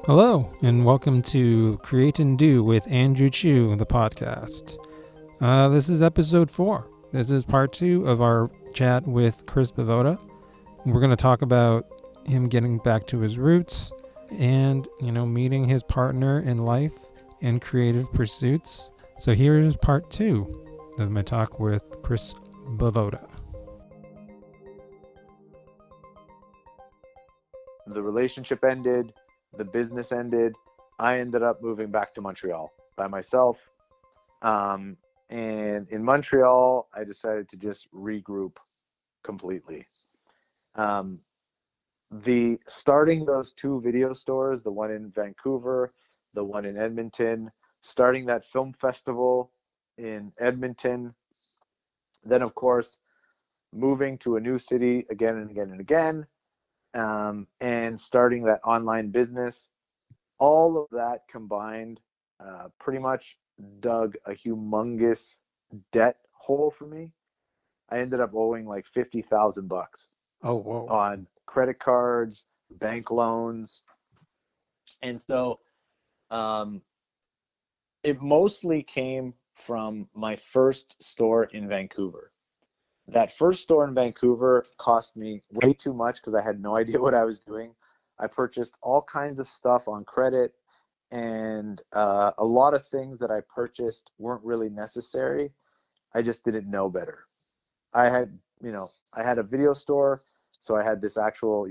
Hello, and welcome to Create and Do with Andrew Chiu, the podcast. This is episode 4. This is part 2 of our chat with Chris Bavota. We're going to talk about him getting back to his roots and, meeting his partner in life and creative pursuits. So here is part 2 of my talk with Chris Bavota. The relationship ended. The business ended. I ended up moving back to Montreal by myself. And in Montreal, I decided to just regroup completely. The starting those 2 video stores, the one in Vancouver, the one in Edmonton, starting that film festival in Edmonton, then of course moving to a new city again and again and again, and starting that online business, all of that combined pretty much dug a humongous debt hole for me. I ended up owing like $50,000 Oh, whoa. on credit cards, bank loans. And so it mostly came from my first store in Vancouver. That first store in Vancouver cost me way too much because I had no idea what I was doing. I purchased all kinds of stuff on credit, and a lot of things that I purchased weren't really necessary. I just didn't know better. I had a video store, so I had this actual,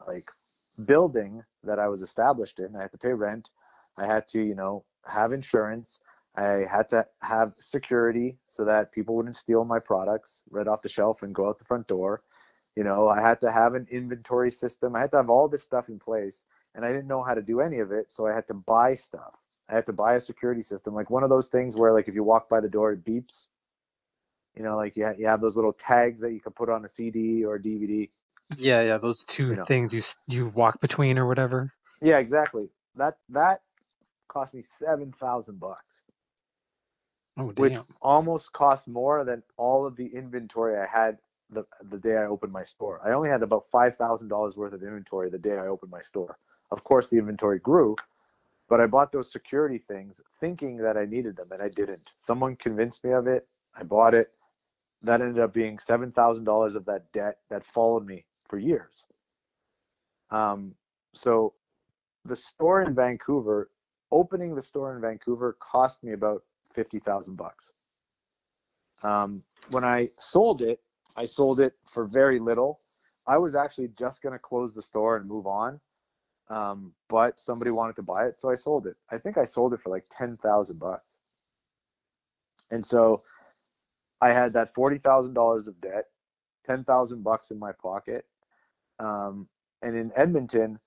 like building that I was established in. I had to pay rent. I had to, have insurance. I had to have security so that people wouldn't steal my products right off the shelf and go out the front door. I had to have an inventory system. I had to have all this stuff in place, and I didn't know how to do any of it, so I had to buy stuff. I had to buy a security system, like one of those things where, like, if you walk by the door, it beeps. Like you have those little tags that you can put on a CD or a DVD. Yeah, those two things you walk between or whatever. Yeah, exactly. That cost me $7,000. Oh, damn. Which almost cost more than all of the inventory I had the day I opened my store. I only had about $5,000 worth of inventory the day I opened my store. Of course, the inventory grew, but I bought those security things thinking that I needed them, and I didn't. Someone convinced me of it. I bought it. That ended up being $7,000 of that debt that followed me for years. So the store in Vancouver, opening the store in Vancouver cost me about $50,000. When I sold it for very little. I was actually just going to close the store and move on, but somebody wanted to buy it, so I sold it. I think I sold it for like $10,000. And so I had that $40,000 of debt, $10,000 in my pocket. And in Edmonton,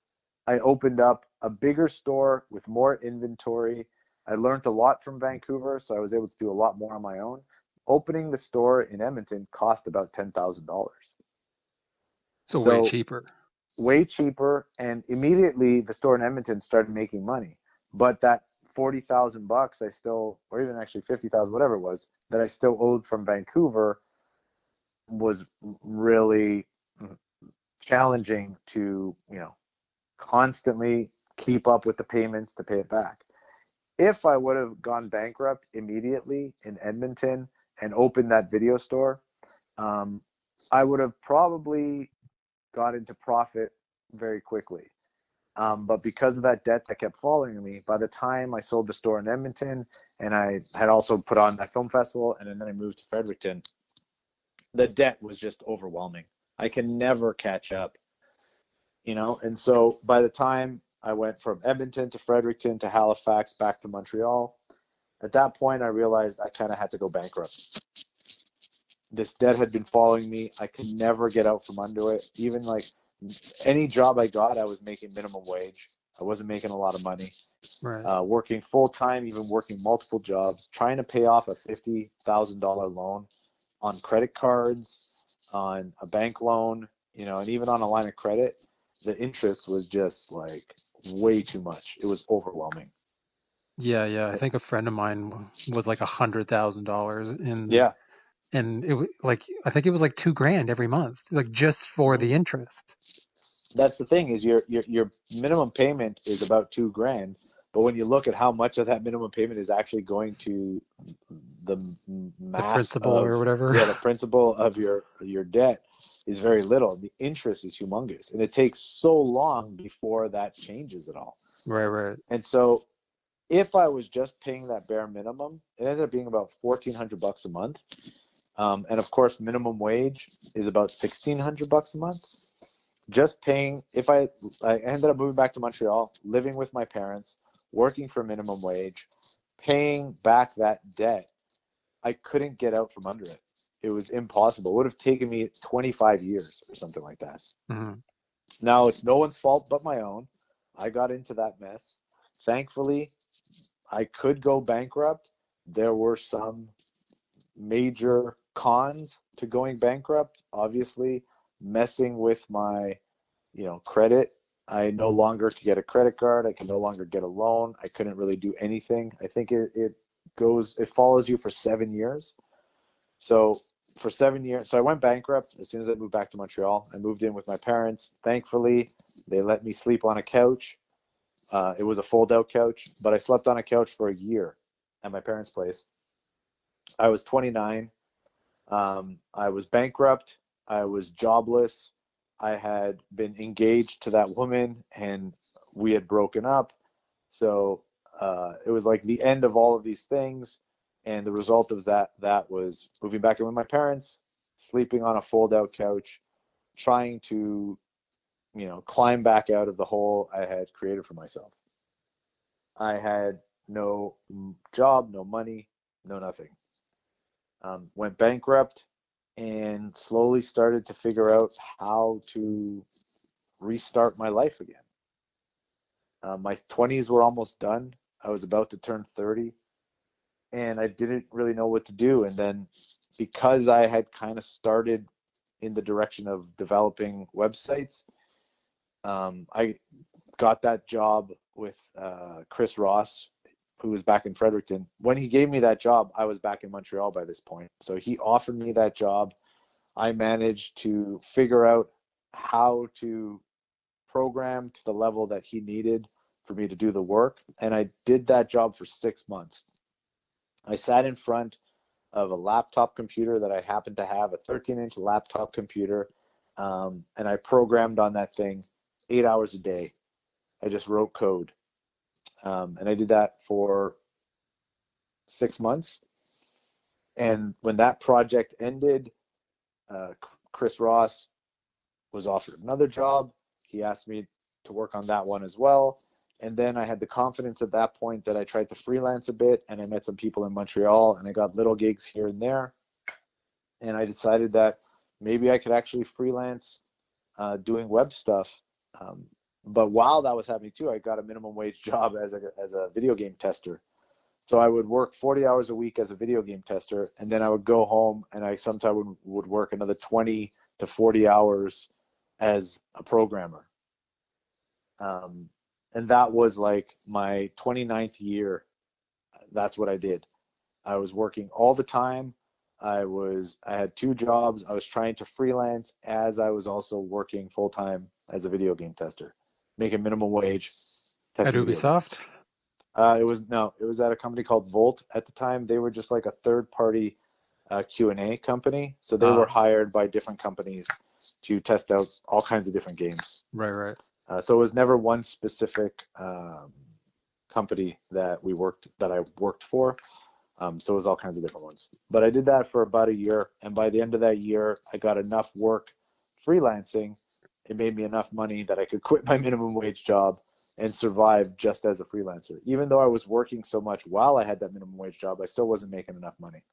I opened up a bigger store with more inventory. I learned a lot from Vancouver, so I was able to do a lot more on my own. Opening the store in Edmonton cost about $10,000. So way cheaper. Way cheaper, and immediately the store in Edmonton started making money. But that $40,000 I still, or even actually $50,000, whatever it was, that I still owed from Vancouver was really challenging to, constantly keep up with the payments to pay it back. If I would have gone bankrupt immediately in Edmonton and opened that video store, I would have probably got into profit very quickly. But because of that debt that kept following me, by the time I sold the store in Edmonton, and I had also put on that film festival, and then I moved to Fredericton, the debt was just overwhelming. I can never catch up, and so by the time I went from Edmonton to Fredericton to Halifax back to Montreal, at that point I realized I kind of had to go bankrupt. This debt had been following me. I could never get out from under it. Even like any job I got, I was making minimum wage. I wasn't making a lot of money. Right. Working full time, even working multiple jobs, trying to pay off a $50,000 loan on credit cards, on a bank loan, and even on a line of credit. The interest was just like way too much. It was overwhelming. Yeah. I think a friend of mine was like $100,000 and I think it was like $2,000 every month, like just for Mhm. the interest. That's the thing is your minimum payment is about 2 grand, but when you look at how much of that minimum payment is actually going to the The mass principal or of whatever. the principal of your debt is very little. The interest is humongous, and it takes so long before that changes at all. Right, right. And so if I was just paying that bare minimum, it ended up being about $1,400 a month. And of course, minimum wage is about $1,600 a month. Just paying, if I ended up moving back to Montreal, living with my parents, working for minimum wage, paying back that debt, I couldn't get out from under it. It was impossible. It would have taken me 25 years or something like that. Mm-hmm. Now, it's no one's fault but my own. I got into that mess. Thankfully, I could go bankrupt. There were some major cons to going bankrupt. Obviously, messing with my, credit. I no longer could get a credit card. I can no longer get a loan. I couldn't really do anything. I think it follows you for 7 years. So for 7 years, so I went bankrupt as soon as I moved back to Montreal. I moved in with my parents. Thankfully, they let me sleep on a couch. It was a fold-out couch, but I slept on a couch for a year at my parents' place. I was 29. I was bankrupt. I was jobless. I had been engaged to that woman, and we had broken up. So it was like the end of all of these things. And the result of that was moving back in with my parents, sleeping on a fold-out couch, trying to, climb back out of the hole I had created for myself. I had no job, no money, no nothing. Went bankrupt and slowly started to figure out how to restart my life again. My 20s were almost done. I was about to turn 30, and I didn't really know what to do. And then because I had kind of started in the direction of developing websites, I got that job with Chris Ross, who was back in Fredericton. When he gave me that job, I was back in Montreal by this point. So he offered me that job. I managed to figure out how to program to the level that he needed for me to do the work. And I did that job for 6 months. I sat in front of a laptop computer that I happened to have, a 13-inch laptop computer, and I programmed on that thing 8 hours a day. I just wrote code. And I did that for 6 months. And when that project ended, uh, Chris Ross was offered another job. He asked me to work on that one as well. And then I had the confidence at that point that I tried to freelance a bit, and I met some people in Montreal, and I got little gigs here and there. And I decided that maybe I could actually freelance doing web stuff. But while that was happening too, I got a minimum wage job as a video game tester. So I would work 40 hours a week as a video game tester, and then I would go home and I sometimes would work another 20 to 40 hours as a programmer. Um, and that was like my 29th year. That's what I did. I was working all the time. I had two jobs. I was trying to freelance as I was also working full time as a video game tester, making minimum wage, At testing video games. Ubisoft? It was at a company called Volt at the time. They were just like a third party Q&A company. So they were hired by different companies to test out all kinds of different games. Right, right. So it was never one specific company that I worked for. So it was all kinds of different ones. But I did that for about a year, and by the end of that year, I got enough work freelancing. It made me enough money that I could quit my minimum wage job and survive just as a freelancer. Even though I was working so much while I had that minimum wage job, I still wasn't making enough money.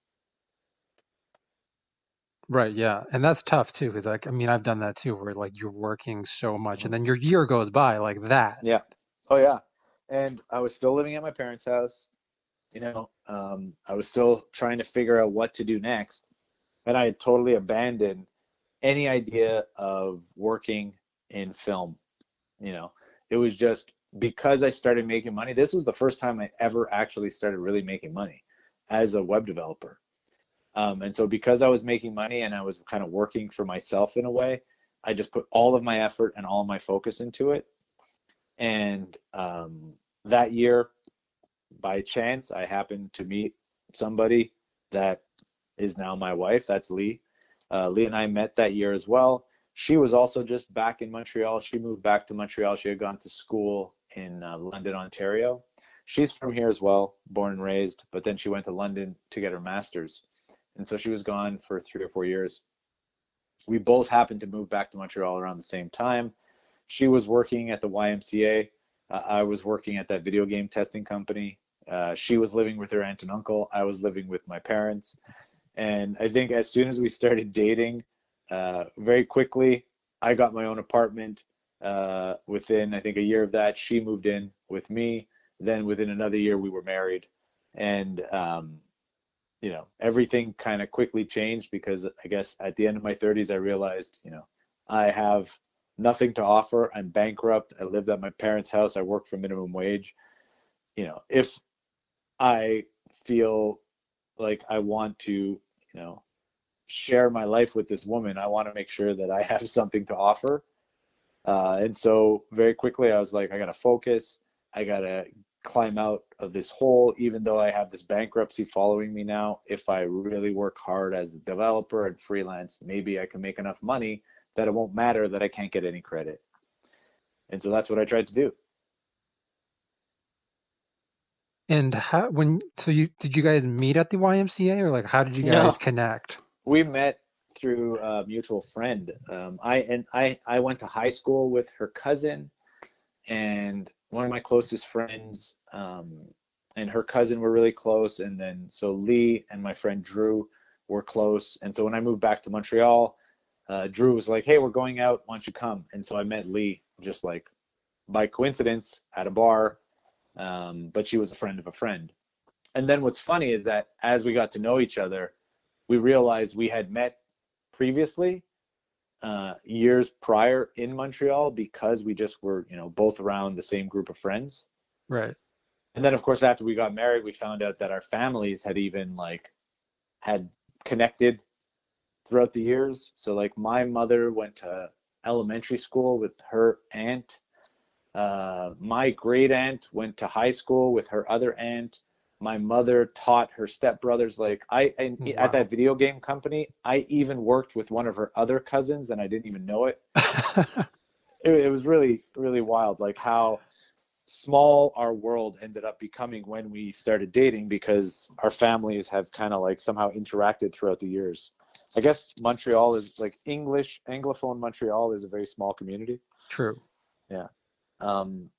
Right, yeah. And that's tough too, because like, I mean, I've done that too, where like you're working so much and Mhm. then your year goes by like that. Yeah. Oh yeah. And I was still living at my parents' house. I was still trying to figure out what to do next, and I had totally abandoned any idea of working in film. You know, it was just because I started making money. This was the first time I ever actually started really making money as a web developer. And so because I was making money and I was kind of working for myself in a way, I just put all of my effort and all my focus into it. And that year, by chance, I happened to meet somebody that is now my wife. That's Lee. Lee and I met that year as well. She was also just back in Montreal. She moved back to Montreal. She had gone to school in London, Ontario. She's from here as well, born and raised, but then she went to London to get her master's. And so she was gone for 3 or 4 years. We both happened to move back to Montreal around the same time. She was working at the YMCA. I was working at that video game testing company. She was living with her aunt and uncle. I was living with my parents. And I think as soon as we started dating, very quickly, I got my own apartment. Within, I think, a year of that, she moved in with me. Then within another year, we were married. And, everything kind of quickly changed because I guess at the end of my 30s, I realized, I have nothing to offer. I'm bankrupt. I lived at my parents' house. I work for minimum wage. If I feel like I want to, share my life with this woman, I want to make sure that I have something to offer. And so very quickly, I was like, I got to focus. I got to climb out of this hole, even though I have this bankruptcy following me now. If I really work hard as a developer and freelance, maybe I can make enough money that it won't matter that I can't get any credit. And so that's what I tried to do. And did you guys meet at the YMCA, or like how did you No, guys connect? we met through a mutual friend. I went to high school with her cousin, and one of my closest friends and her cousin were really close. And then so Lee and my friend Drew were close. And so when I moved back to Montreal, Drew was like, "Hey, we're going out. Why don't you come?" And so I met Lee just like by coincidence at a bar, but she was a friend of a friend. And then what's funny is that as we got to know each other, we realized we had met previously, years prior in Montreal, because we just were, both around the same group of friends. Right. And then, of course, after we got married, we found out that our families had even had connected throughout the years. So like my mother went to elementary school with her aunt. My great aunt went to high school with her other aunt. My mother taught her stepbrothers. At Wow. that video game company, I even worked with one of her other cousins, and I didn't even know it. It was really, really wild, like how small our world ended up becoming when we started dating, because our families have kind of like somehow interacted throughout the years. I guess Montreal is like Anglophone Montreal is a very small community. True. Yeah. Um,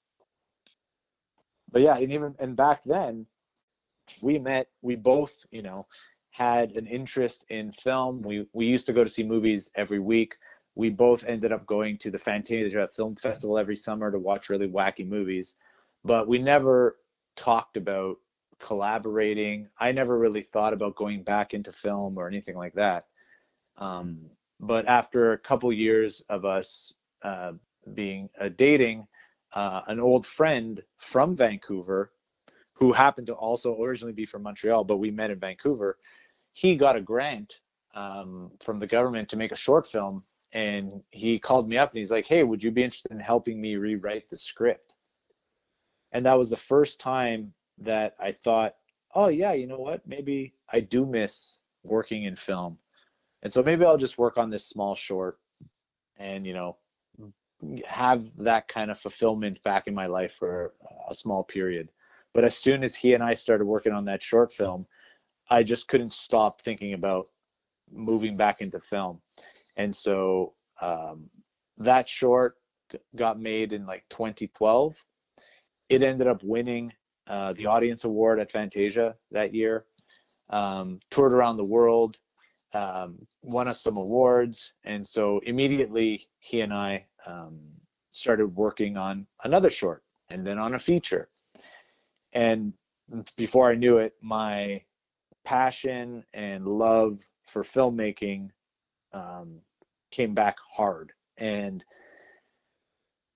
but yeah, and back then we met, we both, had an interest in film. We used to go to see movies every week. We both ended up going to the Fantasia Film Festival every summer to watch really wacky movies, but we never talked about collaborating. I never really thought about going back into film or anything like that. Um, but after a couple years of us being dating, an old friend from Vancouver, who happened to also originally be from Montreal, but we met in Vancouver, he got a grant from the government to make a short film. And he called me up and he's like, "Hey, would you be interested in helping me rewrite the script?" And that was the first time that I thought, oh, yeah, you know what? Maybe I do miss working in film. And so maybe I'll just work on this small short and, have that kind of fulfillment back in my life for a small period. But as soon as he and I started working on that short film, I just couldn't stop thinking about moving back into film. And so that short got made in like 2012. It ended up winning the audience award at Fantasia that year, toured around the world, won us some awards. And so immediately he and I started working on another short and then on a feature. And before I knew it, my passion and love for filmmaking came back hard. And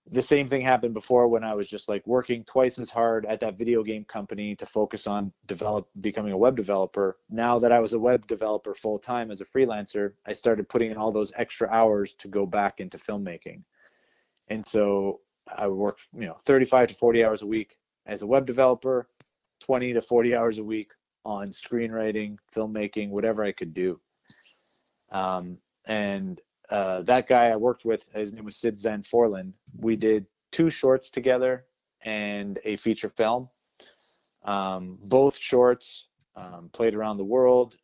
the same thing happened before when I was just like working twice as hard at that video game company to focus on becoming a web developer. Now that I was a web developer full time as a freelancer, I started putting in all those extra hours to go back into filmmaking. And so I would work, 35 to 40 hours a week as a web developer, 20 to 40 hours a week on screenwriting, filmmaking, whatever I could do. And that guy I worked with, his name was Sid Zanforlin. We did 2 shorts together and a feature film. Both shorts played around the world.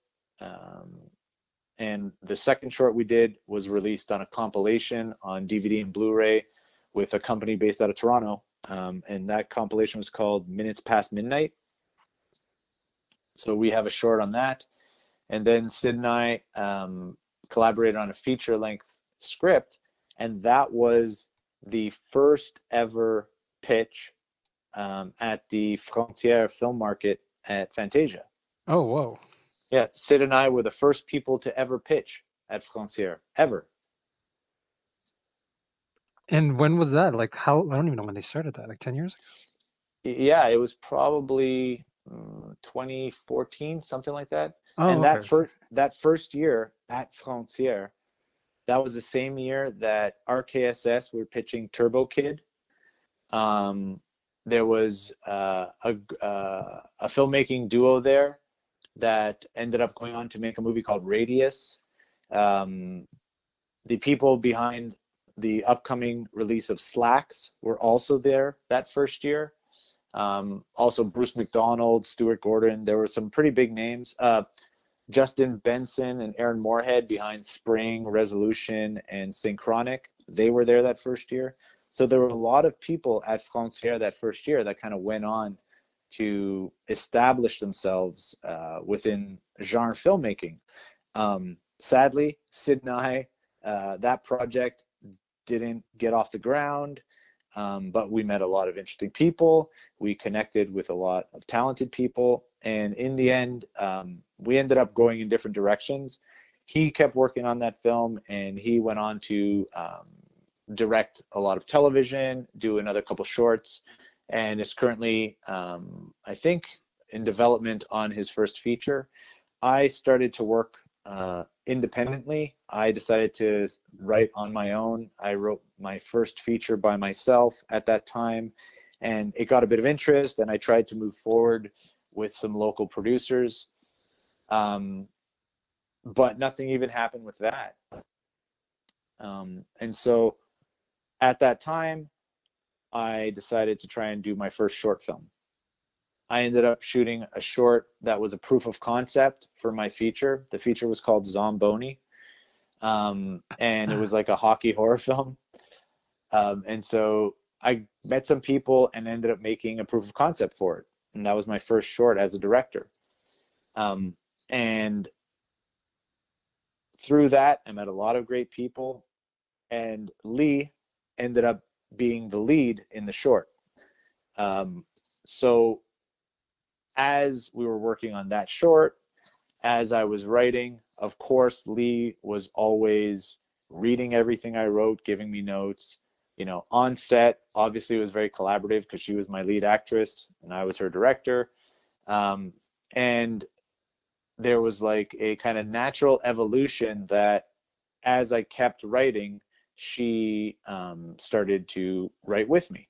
And the second short we did was released on a compilation on DVD and Blu-ray with a company based out of Toronto. And that compilation was called Minutes Past Midnight. So we have a short on that. And then Sid and I collaborated on a feature-length script, and that was the first ever pitch at the Frontière Film Market at Fantasia. Oh, whoa. Yeah, Sid and I were the first people to ever pitch at Frontière, ever. And when was that? Like, how? I don't even know when they started that. Like 10 years ago? Yeah, it was probably 2014, something like that. Oh, And okay. that first year at Frontière, that was the same year that RKSS were pitching Turbo Kid. There was a filmmaking duo there that ended up going on to make a movie called Radius. The people behind the upcoming release of Slacks were also there that first year. Also Bruce McDonald, Stuart Gordon. There were some pretty big names. Justin Benson and Aaron Moorhead behind Spring, Resolution, and Synchronic. They were there that first year. So there were a lot of people at Frontière that first year that kind of went on to establish themselves within genre filmmaking. Sadly, Sid and I, that project didn't get off the ground, but we met a lot of interesting people. We connected with a lot of talented people. And in the end, we ended up going in different directions. He kept working on that film, and he went on to direct a lot of television, do another couple shorts, and is currently, I think, in development on his first feature. I started to work independently. I decided to write on my own. I wrote my first feature by myself at that time, and it got a bit of interest, and I tried to move forward with some local producers. But nothing even happened with that. And so at that time, I decided to try and do my first short film. I ended up shooting a short that was a proof of concept for my feature. The feature was called Zomboni, and it was like a hockey horror film. And so I met some people and ended up making a proof of concept for it. And that was my first short as a director. And through that, I met a lot of great people. And Lee ended up being the lead in the short. So as we were working on that short, as I was writing, of course, Lee was always reading everything I wrote, giving me notes. On set, obviously it was very collaborative because she was my lead actress and I was her director. And there was like a kind of natural evolution that as I kept writing, she started to write with me.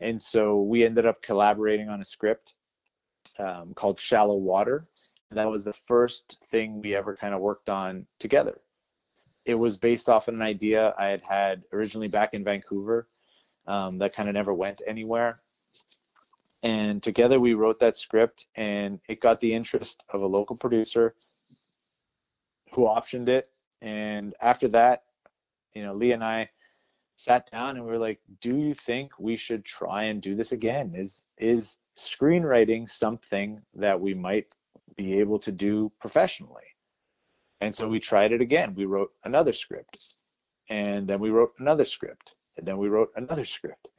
And so we ended up collaborating on a script called Shallow Water. That was the first thing we ever kind of worked on together. It was based off an idea I had originally back in Vancouver that kind of never went anywhere. And together we wrote that script, and it got the interest of a local producer who optioned it. And after that, Lee and I sat down and we were like, do you think we should try and do this again? Is screenwriting something that we might be able to do professionally? And so we tried it again. We wrote another script, and then we wrote another script, and then we wrote another script.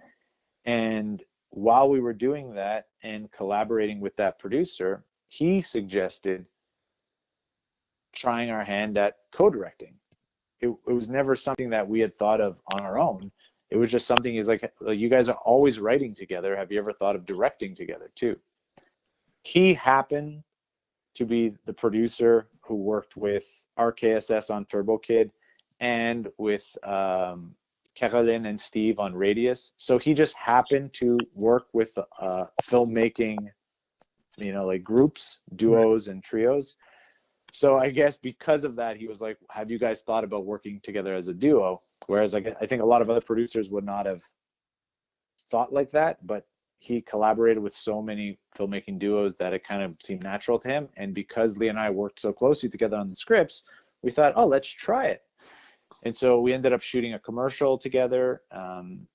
And while we were doing that and collaborating with that producer, he suggested trying our hand at co-directing. It was never something that we had thought of on our own. It was just something. He's like, you guys are always writing together. Have you ever thought of directing together too? He happened to be the producer who worked with RKSS on Turbo Kid and with Caroline and Steve on Radius. So he just happened to work with filmmaking, like groups, duos, and trios. So I guess because of that, he was like, have you guys thought about working together as a duo? Whereas I think a lot of other producers would not have thought like that, but he collaborated with so many filmmaking duos that it kind of seemed natural to him. And because Lee and I worked so closely together on the scripts, we thought, oh, let's try it. And so we ended up shooting a commercial together.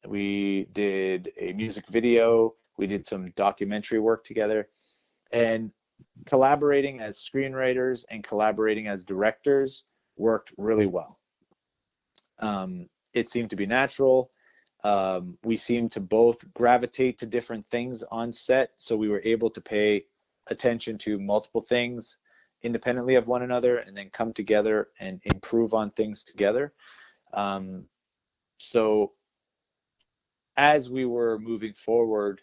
We did a music video. We did some documentary work together. And collaborating as screenwriters and collaborating as directors worked really well. It seemed to be natural. We seemed to both gravitate to different things on set, so we were able to pay attention to multiple things independently of one another and then come together and improve on things together. So as we were moving forward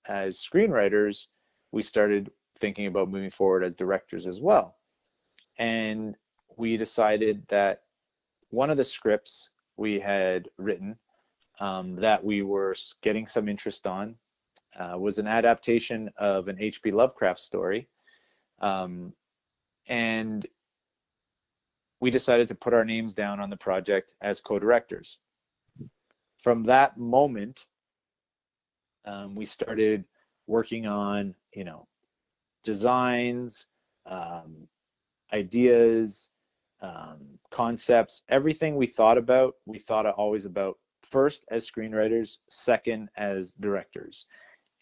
as screenwriters, we started thinking about moving forward as directors as well. And we decided that one of the scripts we had written that we were getting some interest on was an adaptation of an H.P. Lovecraft story. And we decided to put our names down on the project as co-directors. From that moment, we started working on, designs, ideas, concepts, everything we thought always about first as screenwriters, second as directors.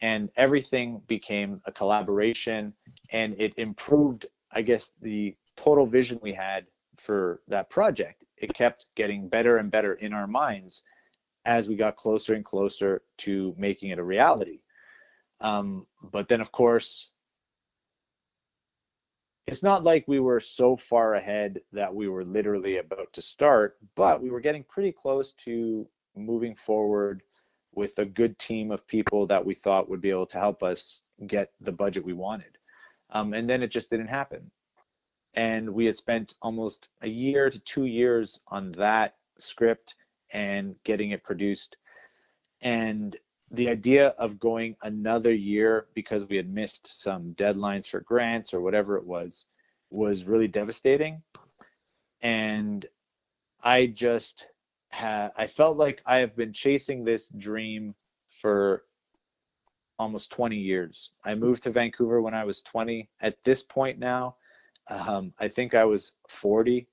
And everything became a collaboration, and it improved, I guess, the total vision we had for that project. It kept getting better and better in our minds as we got closer and closer to making it a reality. But then, of course, it's not like we were so far ahead that we were literally about to start, but we were getting pretty close to moving forward with a good team of people that we thought would be able to help us get the budget we wanted. And then it just didn't happen. And we had spent almost a year to 2 years on that script and getting it produced. And the idea of going another year because we had missed some deadlines for grants or whatever it was really devastating. And I felt like I have been chasing this dream for almost 20 years. I moved to Vancouver when I was 20. At this point now, I think I was 40.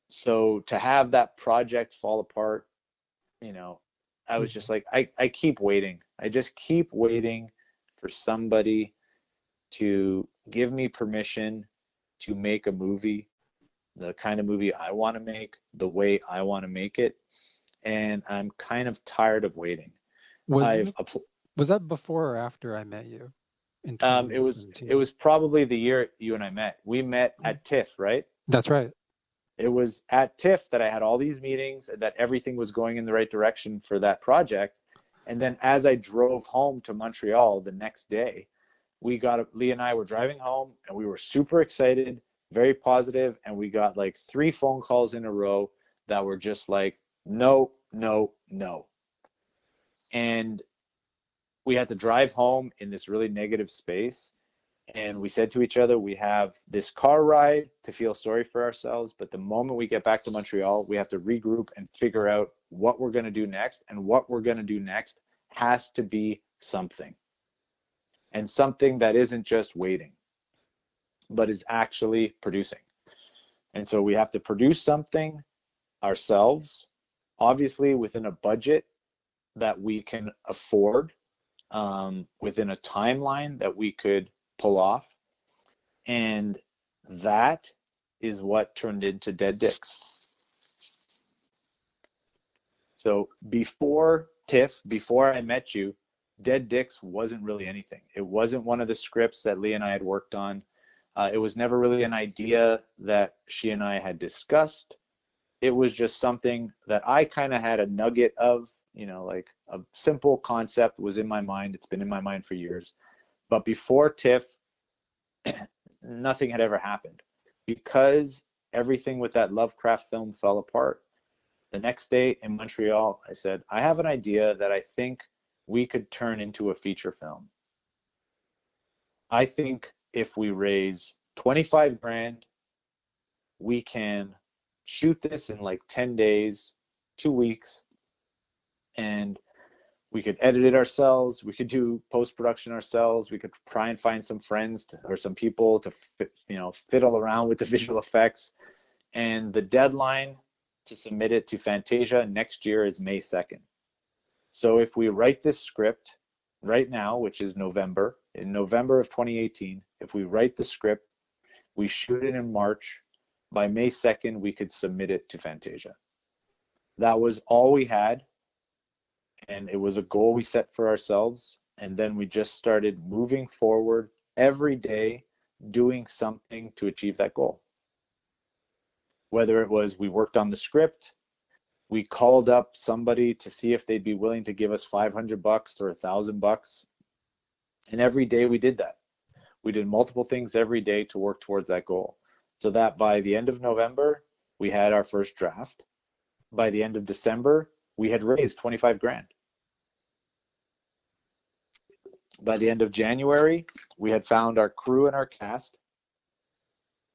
So to have that project fall apart, I was just like, I keep waiting. I just keep waiting for somebody to give me permission to make a movie, the kind of movie I want to make, the way I want to make it. And I'm kind of tired of waiting. Was that before or after I met you? In it was probably the year you and I met. We met at TIFF, right? That's right. It was at TIFF that I had all these meetings and that everything was going in the right direction for that project. And then as I drove home to Montreal the next day, Lee and I were driving home and we were super excited, very positive, and we got like 3 phone calls in a row that were just like, no, no, no. And we had to drive home in this really negative space. And we said to each other, we have this car ride to feel sorry for ourselves, but the moment we get back to Montreal, we have to regroup and figure out what we're going to do next. And what we're going to do next has to be something. And something that isn't just waiting, but is actually producing. And so we have to produce something ourselves, obviously within a budget that we can afford, within a timeline that we could pull off. And that is what turned into Dead Dicks. So before TIFF, before I met you, Dead Dicks wasn't really anything. It wasn't one of the scripts that Lee and I had worked on. It was never really an idea that she and I had discussed. It was just something that I kind of had a nugget of, like a simple concept was in my mind. It's been in my mind for years. But before TIFF, nothing had ever happened because everything with that Lovecraft film fell apart. The next day in Montreal, I said, I have an idea that I think we could turn into a feature film. I think if we raise 25 grand, we can shoot this in like 10 days, 2 weeks, and we could edit it ourselves. We could do post-production ourselves. We could try and find some friends or some people to fiddle around with the visual effects. And the deadline to submit it to Fantasia next year is May 2nd. So if we write this script right now, which is November, in November of 2018, if we write the script, we shoot it in March, by May 2nd, we could submit it to Fantasia. That was all we had. And it was a goal we set for ourselves. And then we just started moving forward every day, doing something to achieve that goal. Whether it was we worked on the script, we called up somebody to see if they'd be willing to give us $500 or $1,000. And every day we did that. We did multiple things every day to work towards that goal. So that by the end of November, we had our first draft. By the end of December, we had raised 25 grand. By the end of January, we had found our crew and our cast.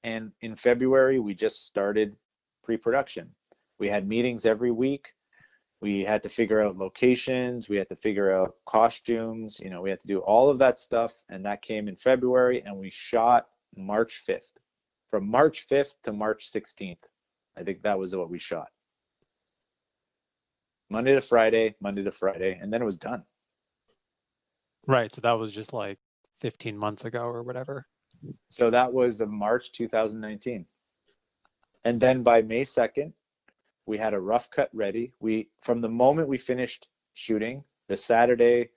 And in February, we just started pre-production. We had meetings every week. We had to figure out locations. We had to figure out costumes. We had to do all of that stuff. And that came in February, and we shot March 5th. From March 5th to March 16th. I think that was what we shot. Monday to Friday, and then it was done. Right. So that was just like 15 months ago or whatever. So that was March 2019. And then by May 2nd, we had a rough cut ready. From the moment we finished shooting, the Saturday,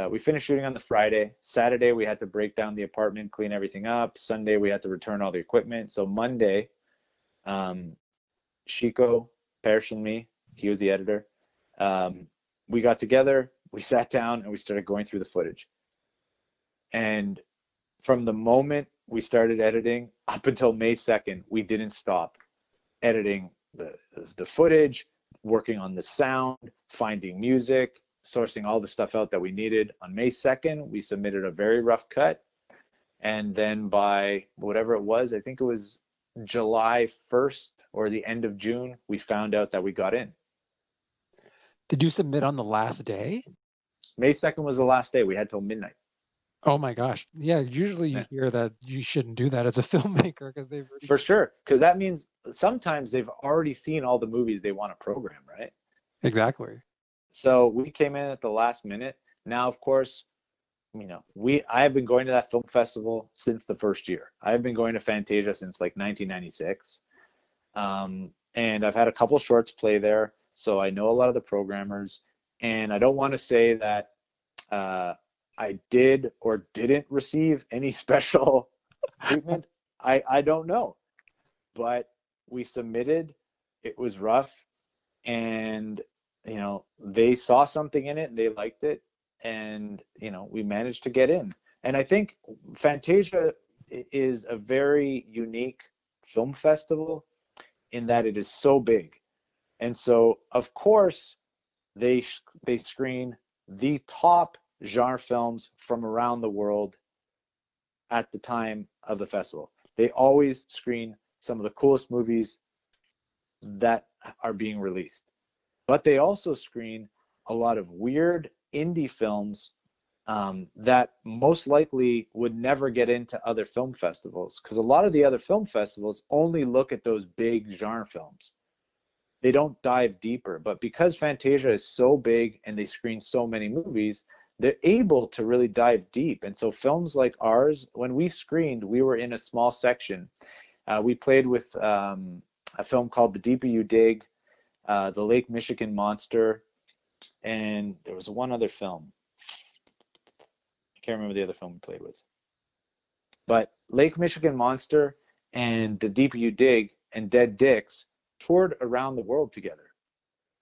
we finished shooting on the Friday. Saturday, we had to break down the apartment, clean everything up. Sunday, we had to return all the equipment. So Monday, Chico, Persh, and me, he was the editor, we got together, we sat down, and we started going through the footage. And from the moment we started editing up until May 2nd, we didn't stop editing the footage, working on the sound, finding music, sourcing all the stuff out that we needed. On May 2nd, we submitted a very rough cut. And then by whatever it was, I think it was July 1st or the end of June, we found out that we got in. Did you submit on the last day? May 2nd was the last day. We had till midnight. Oh my gosh. Yeah, usually you hear that you shouldn't do that as a filmmaker because they've already... For sure, because that means sometimes they've already seen all the movies they want to program, right? Exactly. So we came in at the last minute. Now, of course, I have been going to that film festival since the first year. I've been going to Fantasia since like 1996. And I've had a couple shorts play there, so I know a lot of the programmers. And I don't want to say that I did or didn't receive any special treatment. I don't know. But we submitted. It was rough. And, they saw something in it and they liked it. And, we managed to get in. And I think Fantasia is a very unique film festival in that it is so big. And so, of course, they screen the top genre films from around the world at the time of the festival. They always screen some of the coolest movies that are being released. But they also screen a lot of weird indie films that most likely would never get into other film festivals, because a lot of the other film festivals only look at those big genre films. They don't dive deeper. But because Fantasia is so big and they screen so many movies, they're able to really dive deep. And so films like ours, when we screened, we were in a small section. We played with a film called The Deeper You Dig, The Lake Michigan Monster, and there was one other film. I can't remember the other film we played with. But Lake Michigan Monster and The Deeper You Dig and Dead Dicks toured around the world together.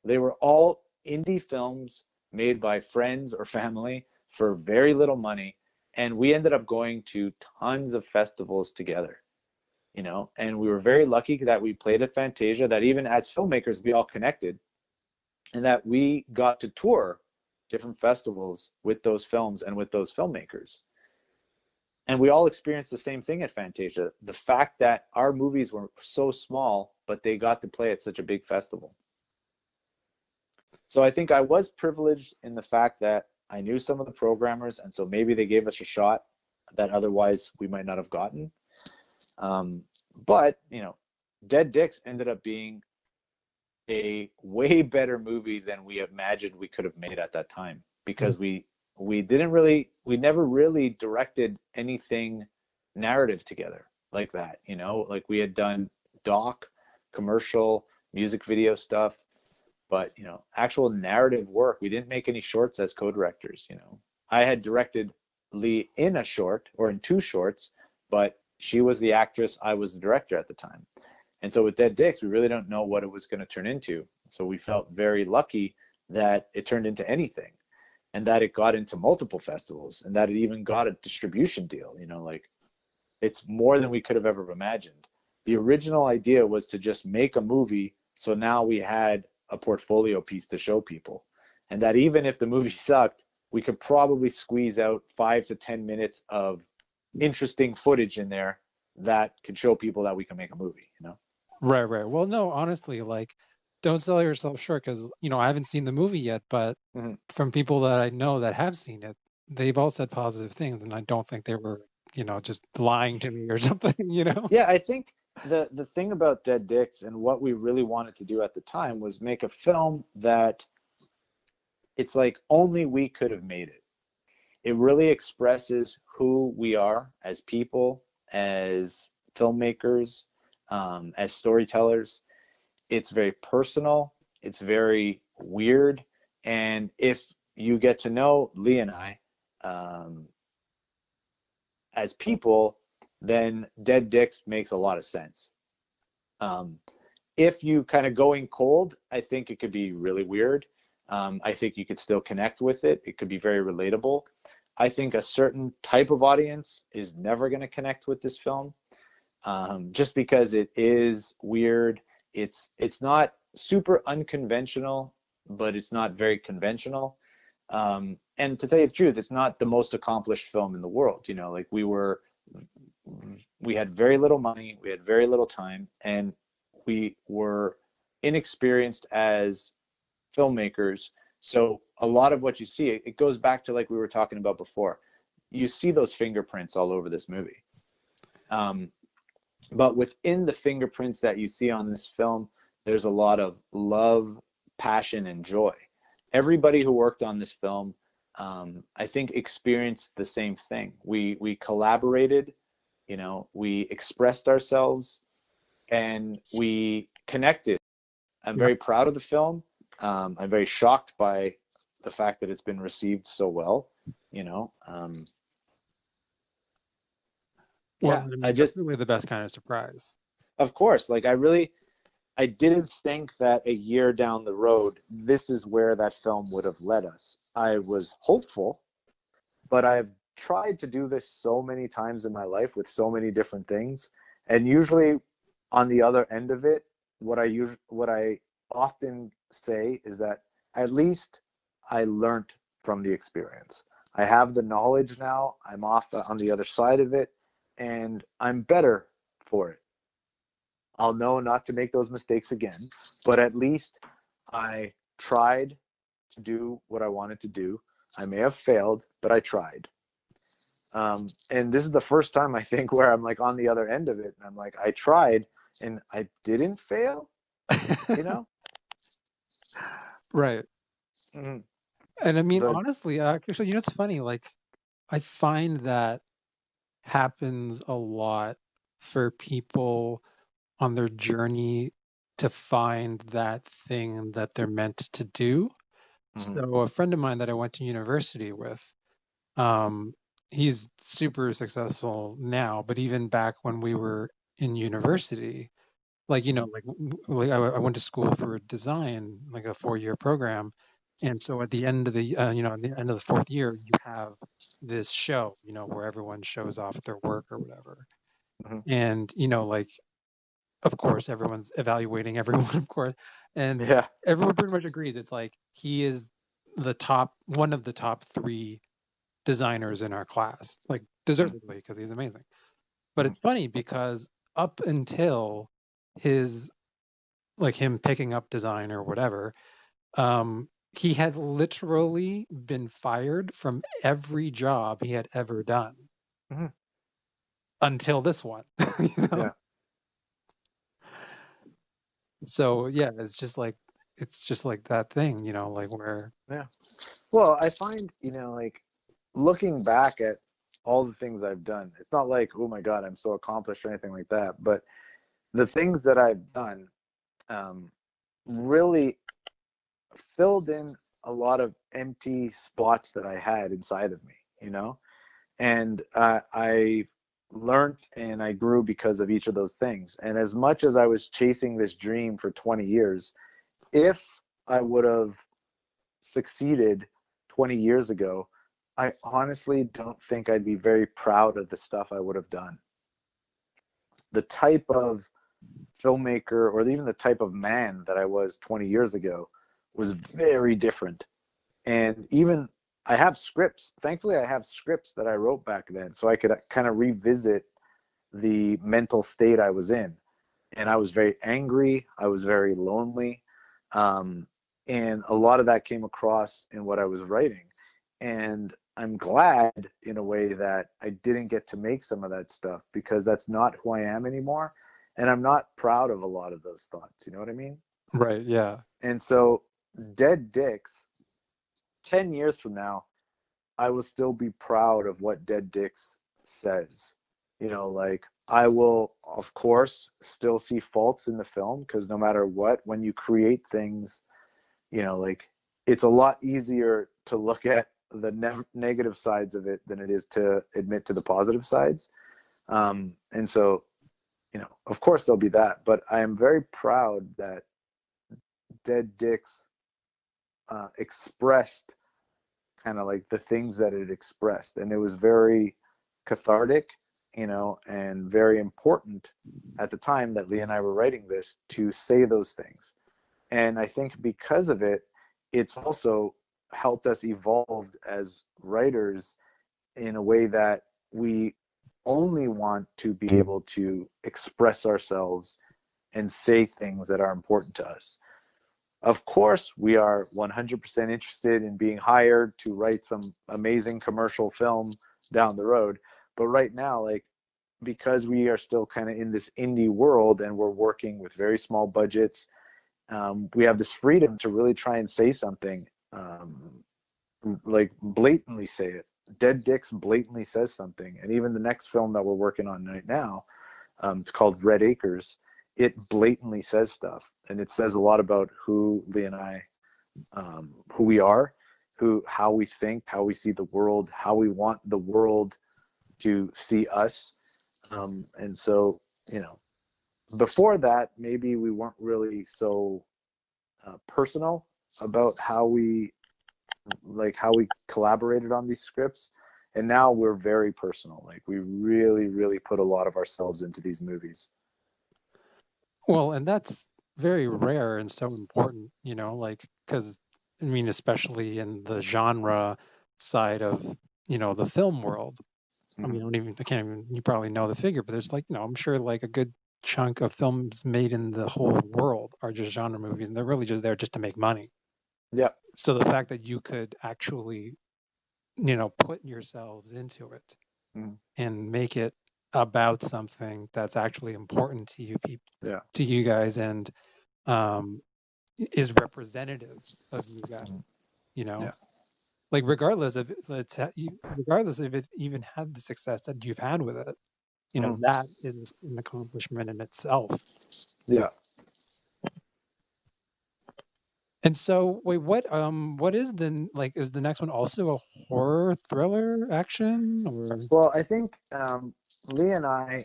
They were all indie films made by friends or family for very little money, and we ended up going to tons of festivals together, and we were very lucky that we played at Fantasia, that even as filmmakers, we all connected, and that we got to tour different festivals with those films and with those filmmakers. And we all experienced the same thing at Fantasia. The fact that our movies were so small, but they got to play at such a big festival. So I think I was privileged in the fact that I knew some of the programmers, and so maybe they gave us a shot that otherwise we might not have gotten. But, Dead Dicks ended up being a way better movie than we imagined we could have made at that time, because we never really directed anything narrative together like that, like we had done doc, commercial, music video stuff, but actual narrative work, we didn't make any shorts as co-directors. I had directed Lee in a short, or in 2 shorts, but she was the actress, I was the director at the time. And so with Dead Dicks, we really don't know what it was going to turn into. So we felt very lucky that it turned into anything, and that it got into multiple festivals, and that it even got a distribution deal. Like, it's more than we could have ever imagined. The original idea was to just make a movie, so now we had a portfolio piece to show people, and that even if the movie sucked, we could probably squeeze out 5 to 10 minutes of interesting footage in there that could show people that we can make a movie. Right. Well, no, honestly, like, don't sell yourself short, because, I haven't seen the movie yet, but from people that I know that have seen it, they've all said positive things, and I don't think they were, just lying to me or something, Yeah, I think the thing about Dead Dicks and what we really wanted to do at the time was make a film that it's like only we could have made it. It really expresses who we are as people, as filmmakers, as storytellers. It's very personal. It's very weird. And if you get to know Lee and I as people, then Dead Dicks makes a lot of sense. If you kind of go in cold, I think it could be really weird. I think you could still connect with it. It could be very relatable. I think a certain type of audience is never going to connect with this film, just because it is weird. It's not super unconventional, but it's not very conventional. And to tell you the truth, it's not the most accomplished film in the world. Like we had very little money, we had very little time, and we were inexperienced as filmmakers. So a lot of what you see, it goes back to, like we were talking about before, you see those fingerprints all over this movie. But within the fingerprints that you see on this film, there's a lot of love, passion, and joy. Everybody who worked on this film, I think, experienced the same thing. We collaborated, we expressed ourselves, and we connected. I'm very proud of the film. I'm very shocked by the fact that it's been received so well. Well, I mean, that's really the best kind of surprise. Of course, like I didn't think that a year down the road, this is where that film would have led us. I was hopeful, but I've tried to do this so many times in my life with so many different things, and usually on the other end of it, what I often say is that at least I learned from the experience. I have the knowledge now. I'm off on the other side of it, and I'm better for it. I'll know not to make those mistakes again, but at least I tried to do what I wanted to do. I may have failed, but I tried. And this is the first time, I think, where I'm like on the other end of it, and I'm like, I tried and I didn't fail, Right. Mm-hmm. And I mean, honestly, actually, it's funny. Like, I find that happens a lot for people on their journey to find that thing that they're meant to do. Mm-hmm. So a friend of mine that I went to university with, he's super successful now, but even back when we were in university, Like, I went to school for design, like a 4-year program. And so at the end of the, at the end of the 4th year, you have this show, where everyone shows off their work or whatever. Hmm. And, like, of course, everyone's evaluating everyone, of course. And Yeah. everyone pretty much agrees. It's like he is one of the top 3 designers in our class, like deservedly, because he's amazing. But Hmm. it's funny because up until his, like him picking up design or whatever, he had literally been fired from every job he had ever done Hmm. until this one. you know? Yeah. So yeah, it's just like that thing, like where. Yeah. Well, I find, like looking back at all the things I've done, it's not like, oh my God, I'm so accomplished or anything like that. But the things that I've done um, really filled in a lot of empty spots that I had inside of me. And I learned and I grew because of each of those things. And as much as I was chasing this dream for 20 years, if I would have succeeded 20 years ago, I honestly don't think I'd be very proud of the stuff I would have done. The type of filmmaker or even the type of man that I was 20 years ago was very different. And even I have scripts. Thankfully, I have scripts that I wrote back then so I could kind of revisit the mental state I was in. And I was very angry. I was very lonely. Um, and a lot of that came across in what I was writing. And I'm glad in a way that I didn't get to make some of that stuff because that's not who I am anymore. And I'm not proud of a lot of those thoughts. You know what I mean? Right, yeah. And so, Dead Dicks, 10 years from now, I will still be proud of what Dead Dicks says. Like I will, of course, still see faults in the film because no matter what, when you create things, like it's a lot easier to look at the negative sides of it than it is to admit to the positive sides. And so, of course there'll be that, but I am very proud that Dead Dicks expressed kind of like the things that it expressed. And it was very cathartic, and very important at the time that Lee and I were writing this to say those things. And I think because of it, it's also helped us evolve as writers in a way that we only want to be able to express ourselves and say things that are important to us. Of course, we are 100% interested in being hired to write some amazing commercial film down the road. But right now, like, because we are still kind of in this indie world and we're working with very small budgets, we have this freedom to really try and say something, like blatantly say it. Dead Dicks blatantly says something. And even the next film that we're working on right now, it's called Red Acres. It blatantly says stuff, and it says a lot about who Lee and I, who we are, how we think, how we see the world, how we want the world to see us. And so, before that, maybe we weren't really so personal about how we collaborated on these scripts. And now we're very personal. Like we really, really put a lot of ourselves into these movies. Well, and that's very rare and so important, like, because I mean, especially in the genre side of, the film world. I mean, I can't even, you probably know the figure, but there's like, I'm sure like a good chunk of films made in the whole world are just genre movies, and they're really just there just to make money. Yeah. So the fact that you could actually, put yourselves into it Mm. and make it about something that's actually important to you people, Yeah. to you guys, and is representative of you guys, Yeah. like regardless of regardless if it even had the success that you've had with it, that is an accomplishment in itself. Yeah. And so, wait, what is is the next one also a horror thriller action or? Well, I think Lee and I,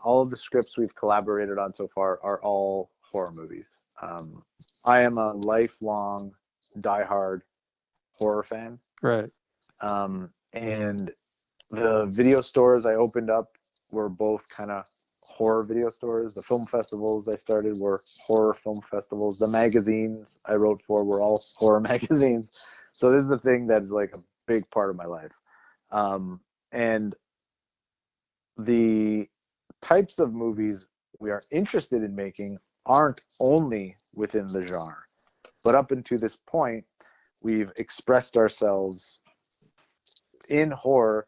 all of the scripts we've collaborated on so far are all horror movies. I am a lifelong, diehard horror fan. Right. And the video stores I opened up were both kind of horror video stores. The film festivals I started were horror film festivals. The magazines I wrote for were all horror magazines. So this is the thing that is like a big part of my life. And the types of movies we are interested in making aren't only within the genre, but up until this point, we've expressed ourselves in horror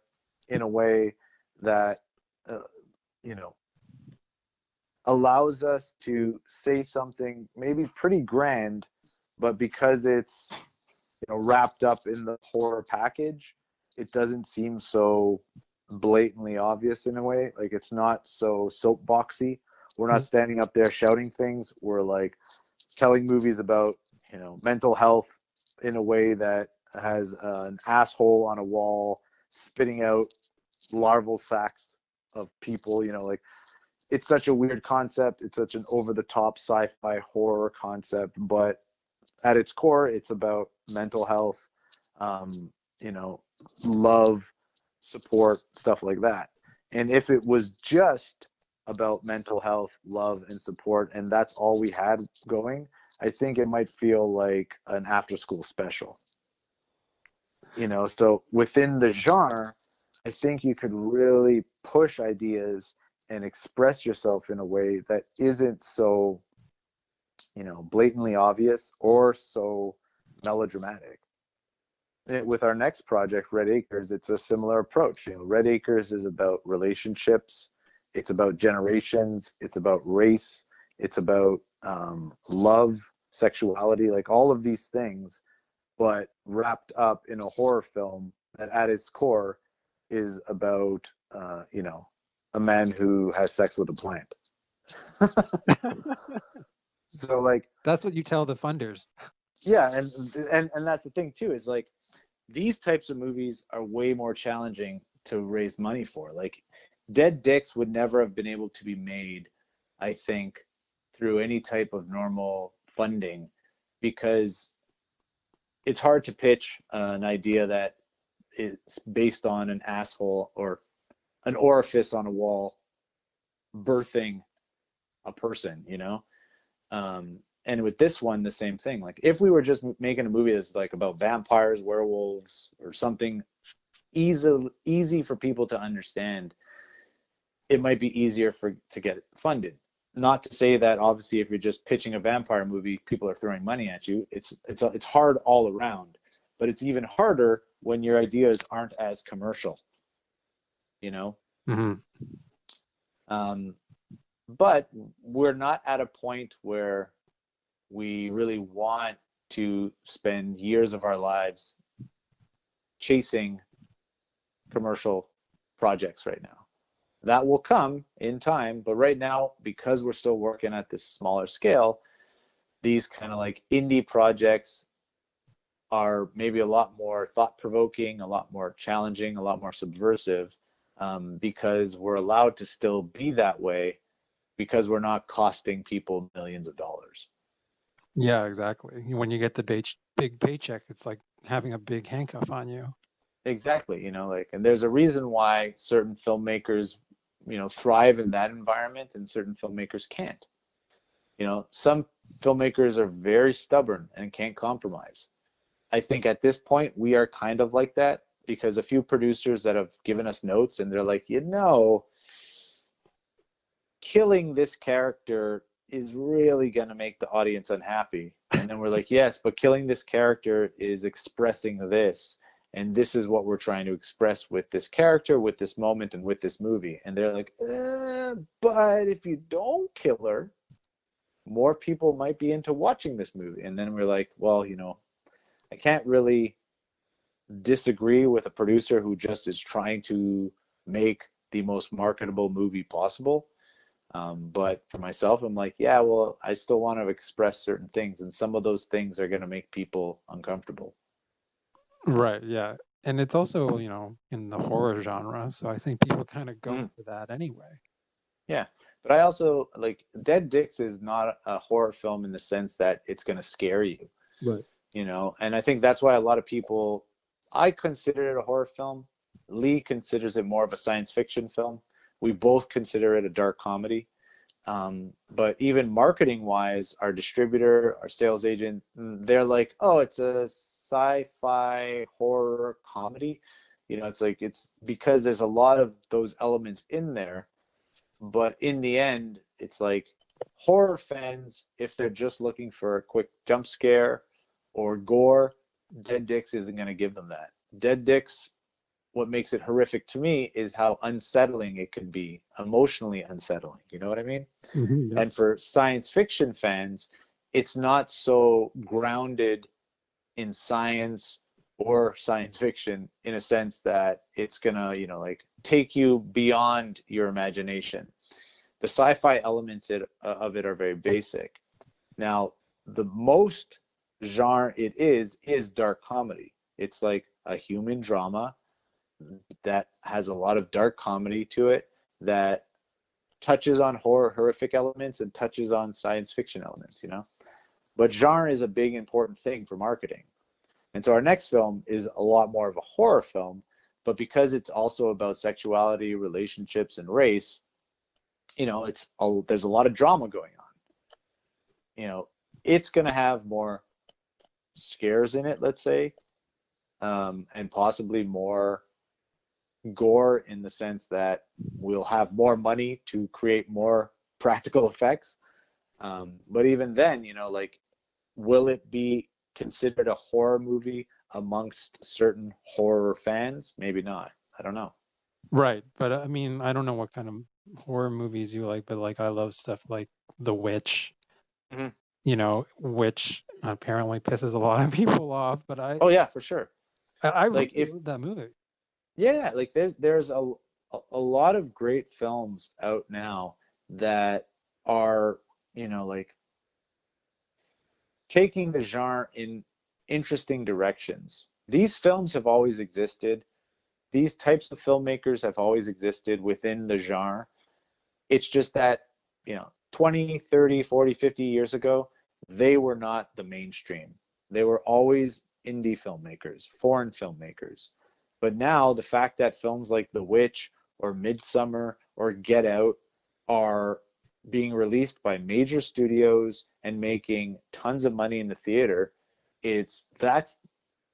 in a way that uh, you know allows us to say something maybe pretty grand, but because it's wrapped up in the horror package, it doesn't seem so blatantly obvious in a way. Like it's not so soapboxy. We're not standing up there shouting things. We're like telling movies about mental health in a way that has an asshole on a wall spitting out larval sacks of people. Like it's such a weird concept. It's such an over-the-top sci-fi horror concept, but at its core, it's about mental health, love, support, stuff like that. And if it was just about mental health, love, and support, and that's all we had going, I think it might feel like an after-school special. So within the genre, I think you could really push ideas and express yourself in a way that isn't so, blatantly obvious or so melodramatic. With our next project, Red Acres, it's a similar approach. Red Acres is about relationships, it's about generations, it's about race, it's about love, sexuality, like all of these things, but wrapped up in a horror film that at its core is about, a man who has sex with a plant. So like that's what you tell the funders. Yeah, and that's the thing too, is like these types of movies are way more challenging to raise money for. Like Dead Dicks would never have been able to be made, I think, through any type of normal funding, because it's hard to pitch an idea that is based on an asshole or an orifice on a wall birthing a person. And with this one, the same thing. Like if we were just making a movie that's like about vampires, werewolves, or something easy for people to understand, it might be easier to get it funded. Not to say that obviously if you're just pitching a vampire movie, people are throwing money at you. It's hard all around, but it's even harder when your ideas aren't as commercial. Mm-hmm. But we're not at a point where we really want to spend years of our lives chasing commercial projects right now. That will come in time, but right now, because we're still working at this smaller scale, these kind of like indie projects are maybe a lot more thought-provoking, a lot more challenging, a lot more subversive, because we're allowed to still be that way because we're not costing people millions of dollars. Yeah, exactly. When you get the big paycheck, it's like having a big handcuff on you. Exactly, and there's a reason why certain filmmakers, thrive in that environment and certain filmmakers can't. Some filmmakers are very stubborn and can't compromise. I think at this point we are kind of like that, because a few producers that have given us notes and they're like, killing this character is really going to make the audience unhappy. And then we're like, yes, but killing this character is expressing this. And this is what we're trying to express with this character, with this moment, and with this movie. And they're like, but if you don't kill her, more people might be into watching this movie. And then we're like, well, I can't really disagree with a producer who just is trying to make the most marketable movie possible. But for myself, I'm like, yeah, well, I still want to express certain things, and some of those things are going to make people uncomfortable. Right, yeah. And it's also, in the horror genre, so I think people kind of go Mhm. for that anyway. Yeah. But I also like Dead Dicks is not a horror film in the sense that it's going to scare you, Right. and I think that's why a lot of people, I consider it a horror film. Lee considers it more of a science fiction film. We both consider it a dark comedy. But even marketing wise, our distributor, our sales agent, they're like, oh, it's a sci-fi horror comedy. It's like, it's because there's a lot of those elements in there. But in the end, it's like horror fans, if they're just looking for a quick jump scare or gore, Dead Dicks isn't going to give them that. Dead Dicks, what makes it horrific to me is how unsettling it can be, emotionally unsettling. You know what I mean? Yeah. And for science fiction fans, it's not so grounded in science or science fiction in a sense that it's gonna, like take you beyond your imagination. The sci-fi elements of it are very basic. Now, the most genre it is dark comedy. It's like a human drama that has a lot of dark comedy to it that touches on horrific elements and touches on science fiction elements. But genre is a big important thing for marketing. And so our next film is a lot more of a horror film, but because it's also about sexuality, relationships, and race, there's a lot of drama going on. It's going to have more scares in it, let's say, and possibly more gore in the sense that we'll have more money to create more practical effects. But even then, like, will it be considered a horror movie amongst certain horror fans? Maybe not. I don't know. Right. But I mean, I don't know what kind of horror movies you like, but like I love stuff like The Witch, Hmm. which apparently pisses a lot of people off, but Oh yeah, for sure. I really Like if love that movie. Yeah, like there's a lot of great films out now that are, like taking the genre in interesting directions. These films have always existed. These types of filmmakers have always existed within the genre. It's just that, 20, 30, 40, 50 years ago, they were not the mainstream. They were always indie filmmakers, foreign filmmakers. But now the fact that films like The Witch or Midsummer or Get Out are being released by major studios and making tons of money in the theater, that's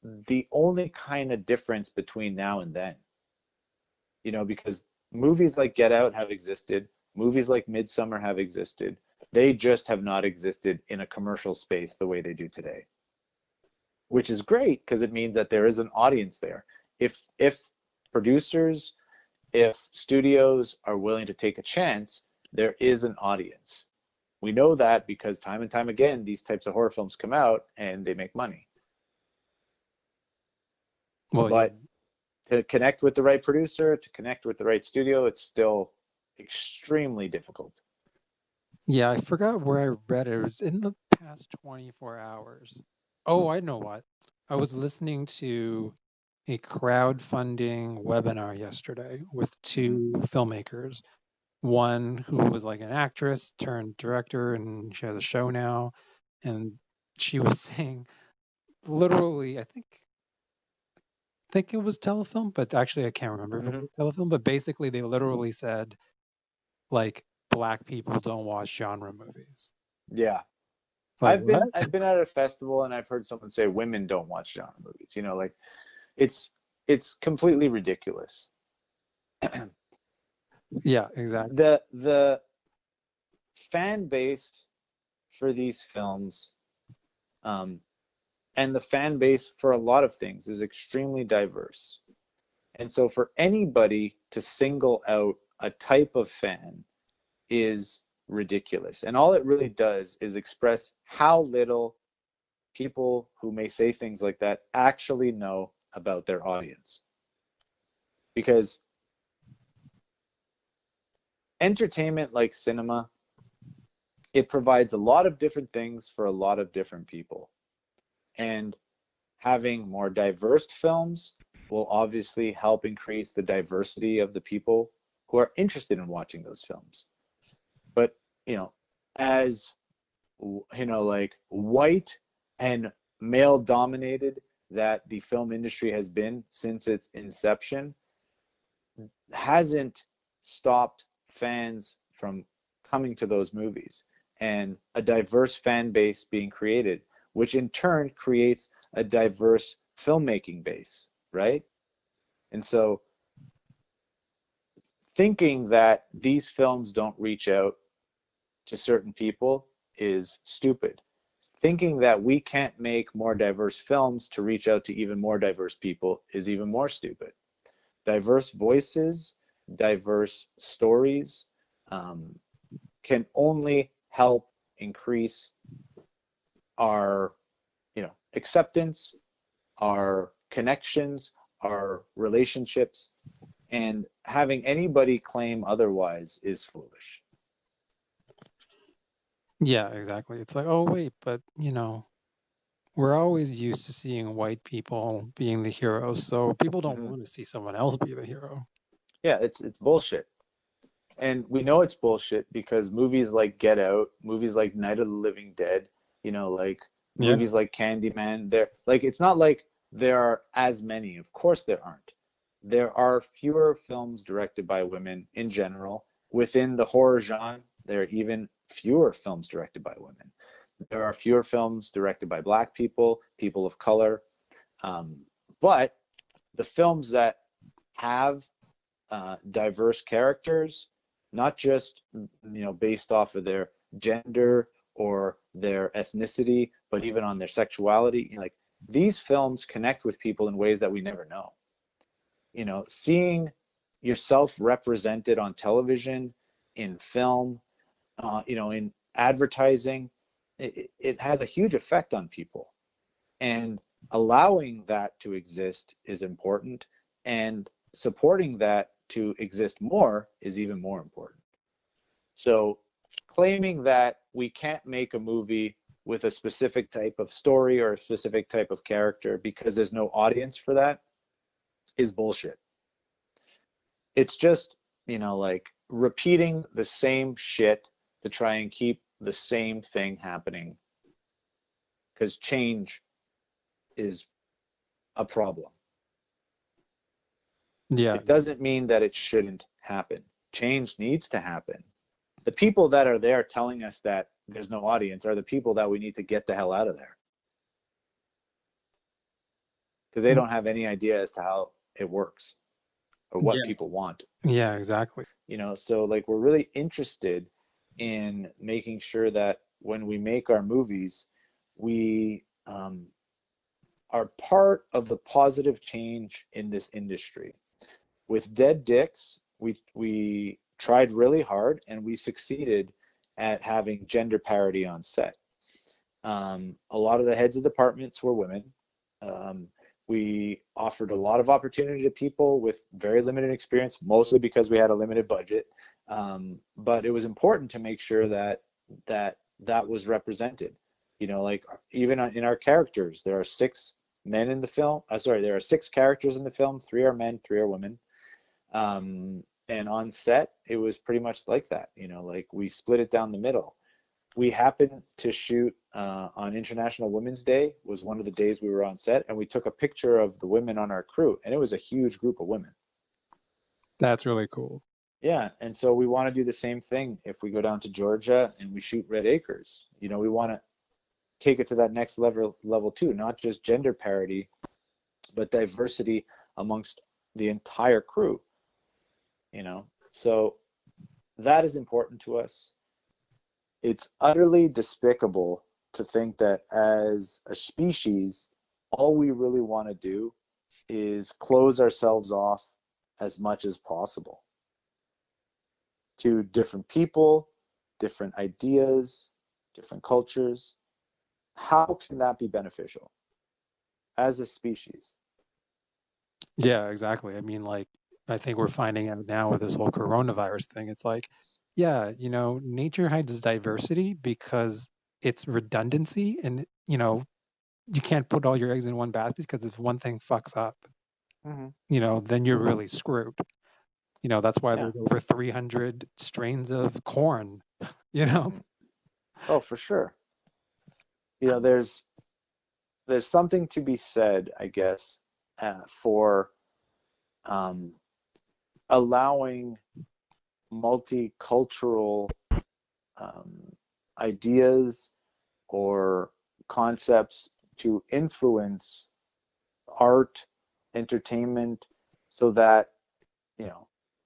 the only kind of difference between now and then. Because movies like Get Out have existed, movies like Midsummer have existed. They just have not existed in a commercial space the way they do today, which is great because it means that there is an audience there. If producers, if studios are willing to take a chance, there is an audience. We know that because time and time again, these types of horror films come out and they make money. Well, yeah. But to connect with the right producer, to connect with the right studio, it's still extremely difficult. Yeah, I forgot where I read it. It was in the past 24 hours. Oh, I know what. I was listening to a crowdfunding webinar yesterday with Mm-hmm. two filmmakers. One who was like an actress turned director, and she has a show now. And she was saying, literally, I think it was telefilm, but actually I can't remember if it Mm-hmm. was telefilm. But basically, they literally said like black people don't watch genre movies. Yeah. Like I've what? been I've been at a festival and I've heard someone say women don't watch genre movies. Like it's it's completely ridiculous. Yeah, exactly. The fan base for these films, um, and the fan base for a lot of things is extremely diverse. And so for anybody to single out a type of fan is ridiculous. And all it really does is express how little people who may say things like that actually know about their audience. Because entertainment, like cinema, it provides a lot of different things for a lot of different people. And having more diverse films will obviously help increase the diversity of the people who are interested in watching those films. But, you know, as like white and male dominated that the film industry has been since its inception, hasn't stopped fans from coming to those movies and a diverse fan base being created, which in turn creates a diverse filmmaking base, right? And so thinking that these films don't reach out to certain people is stupid. Thinking that we can't make more diverse films to reach out to even more diverse people is even more stupid. Diverse voices, diverse stories can only help increase our, acceptance, our connections, our relationships, and having anybody claim otherwise is foolish. Yeah, exactly. It's like, oh wait, but we're always used to seeing white people being the heroes, so people don't want to see someone else be the hero. Yeah, it's bullshit. And we know it's bullshit because movies like Get Out, movies like Night of the Living Dead, like Yeah. movies like Candyman, they're like, it's not like there are as many. Of course there aren't. There are fewer films directed by women in general. Within the horror genre, there are even fewer films directed by women. There are fewer films directed by Black people, people of color. But the films that have diverse characters, not just based off of their gender or their ethnicity, but even on their sexuality. Like these films connect with people in ways that we never know. Seeing yourself represented on television, in film, in advertising, it has a huge effect on people. And allowing that to exist is important, and supporting that to exist more is even more important. So claiming that we can't make a movie with a specific type of story or a specific type of character because there's no audience for that is bullshit. It's just, like repeating the same shit to try and keep the same thing happening, because change is a problem. Yeah. It doesn't mean that it shouldn't happen. Change needs to happen. The people that are there telling us that there's no audience are the people that we need to get the hell out of there, because they don't have any idea as to how it works or what people want. Yeah, exactly. So like we're really interested in making sure that when we make our movies, we are part of the positive change in this industry. With Dead Dicks, we tried really hard and we succeeded at having gender parity on set. A lot of the heads of departments were women. We offered a lot of opportunity to people with very limited experience, mostly because we had a limited budget. But it was important to make sure that was represented. Like even in our characters, there are 6 men in the film. There are 6 characters in the film. 3 are men, 3 are women. And on set, it was pretty much like that. Like we split it down the middle. We happened to shoot on International Women's Day, was one of the days we were on set, and we took a picture of the women on our crew, and it was a huge group of women. That's really cool. Yeah, and so we want to do the same thing if we go down to Georgia and we shoot Red Acres. We want to take it to that next level too, not just gender parity, but diversity amongst the entire crew. So that is important to us. It's utterly despicable to think that as a species, all we really want to do is close ourselves off as much as possible to different people, different ideas, different cultures. How can that be beneficial as a species? Yeah, exactly. I mean, like, I think we're finding out now with this whole coronavirus thing. It's like, yeah, nature hides diversity because it's redundancy, and you can't put all your eggs in one basket because if one thing fucks up, then you're really screwed. That's why Yeah. there's over 300 strains of corn, Oh, for sure. There's something to be said, I guess, for um, allowing multicultural ideas or concepts to influence art, entertainment, so that,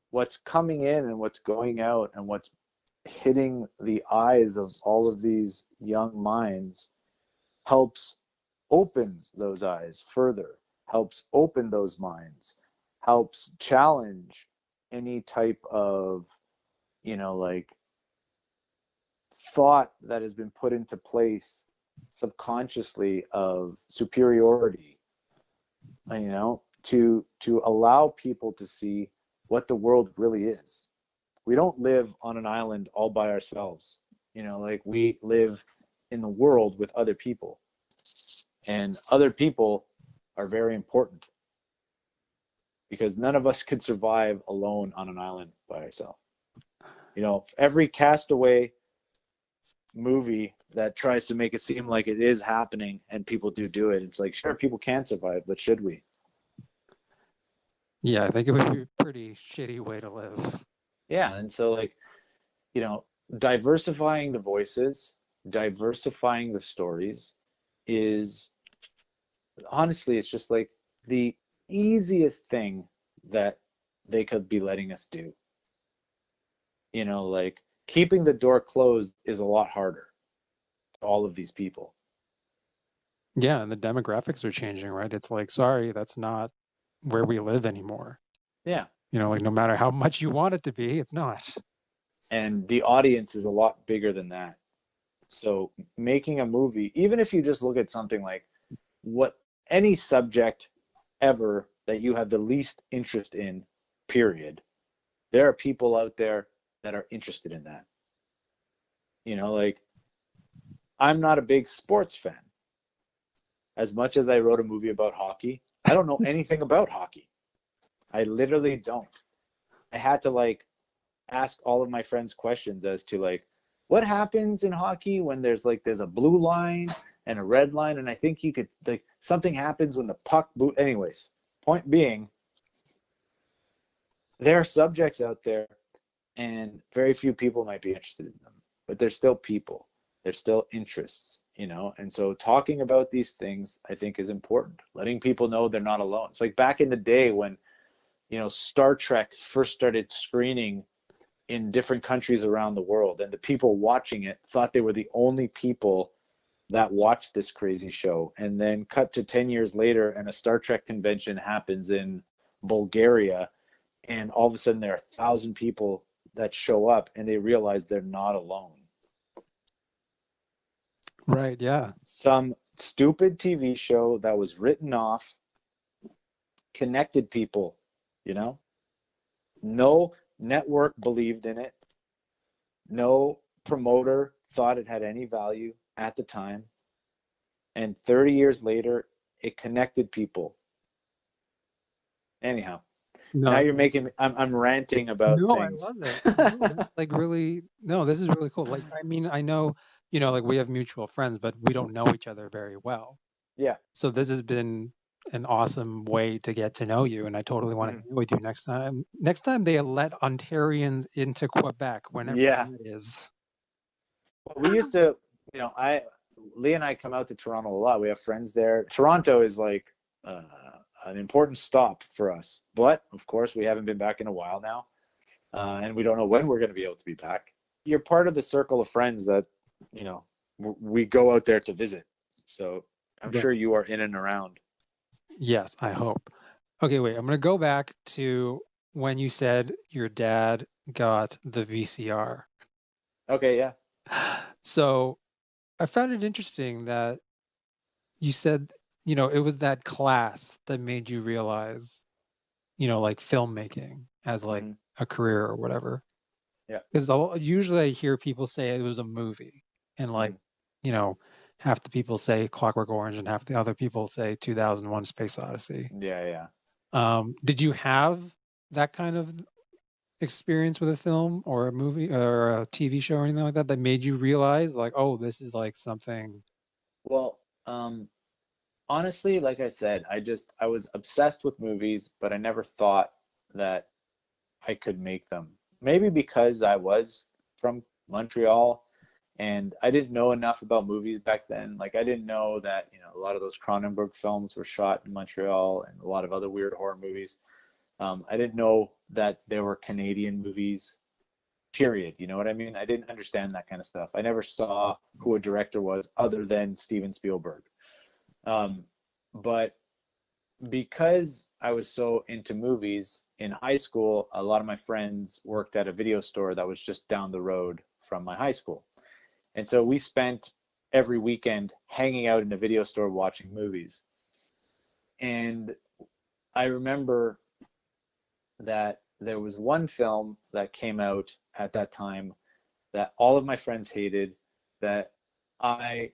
what's coming in and what's going out and what's hitting the eyes of all of these young minds helps open those eyes further, helps open those minds, helps challenge any type of, like thought that has been put into place subconsciously of superiority, to allow people to see what the world really is. We don't live on an island all by ourselves. Like we live in the world with other people. And other people are very important because none of us could survive alone on an island by ourselves. Every Castaway movie that tries to make it seem like it is happening and people do it, it's like, sure, people can survive, but should we? Yeah, I think it would be a pretty shitty way to live. Yeah, and so diversifying the voices, diversifying the stories is honestly, it's just like the easiest thing that they could be letting us do. Like keeping the door closed is a lot harder to all of these people. Yeah, and the demographics are changing, right? It's like, sorry, that's not where we live anymore. Yeah. Like no matter how much you want it to be, it's not. And the audience is a lot bigger than that. So making a movie, even if you just look at something like any subject ever that you have the least interest in, period, there are people out there that are interested in that. Like I'm not a big sports fan. As much as I wrote a movie about hockey, I don't know anything about hockey. I literally don't. I had to ask all of my friends questions as to what happens in hockey when there's a blue line and a red line, and I think you could something happens when the puck anyways, point being, there are subjects out there and very few people might be interested in them, but they're still people. They're still interests, and so talking about these things I think is important. Letting people know they're not alone. It's like back in the day when Star Trek first started screening in different countries around the world, and the people watching it thought they were the only people that watched this crazy show. And then cut to 10 years later and a Star Trek convention happens in Bulgaria, and all of a sudden there are 1,000 people that show up and they realize they're not alone. Right, yeah. Some stupid TV show that was written off connected people, No network believed in it. No promoter thought it had any value at the time. And 30 years later, it connected people. Anyhow, now you're making me, I'm ranting about things. I love it. Really, no, this is really cool. I know, we have mutual friends, but we don't know each other very well. Yeah. So this has been an awesome way to get to know you, and I totally want to meet with you next time. Next time they let Ontarians into Quebec, whenever that is. Well, we used to, Lee and I come out to Toronto a lot. We have friends there. Toronto is an important stop for us, but of course we haven't been back in a while now, and we don't know when we're going to be able to be back. You're part of the circle of friends that, we go out there to visit. So I'm sure you are in and around. Yes, I hope. Okay, wait, I'm going to go back to when you said your dad got the VCR. Okay, yeah. So I found it interesting that you said, it was that class that made you realize, filmmaking as a career or whatever. Yeah. Because usually I hear people say it was a movie, and half the people say Clockwork Orange and half the other people say 2001: Space Odyssey. Yeah, yeah. Did you have that kind of experience with a film or a movie or a TV show or anything like that that made you realize like, oh, this is like something? Well, honestly, like I said, I was obsessed with movies, but I never thought that I could make them. Maybe because I was from Montreal and I didn't know enough about movies back then. Like I didn't know that, a lot of those Cronenberg films were shot in Montreal and a lot of other weird horror movies. I didn't know that there were Canadian movies, period. You know what I mean? I didn't understand that kind of stuff. I never saw who a director was other than Steven Spielberg. Um, but because I was so into movies in high school, a lot of my friends worked at a video store that was just down the road from my high school. And so we spent every weekend hanging out in the video store watching movies. And I remember that there was one film that came out at that time that all of my friends hated, that I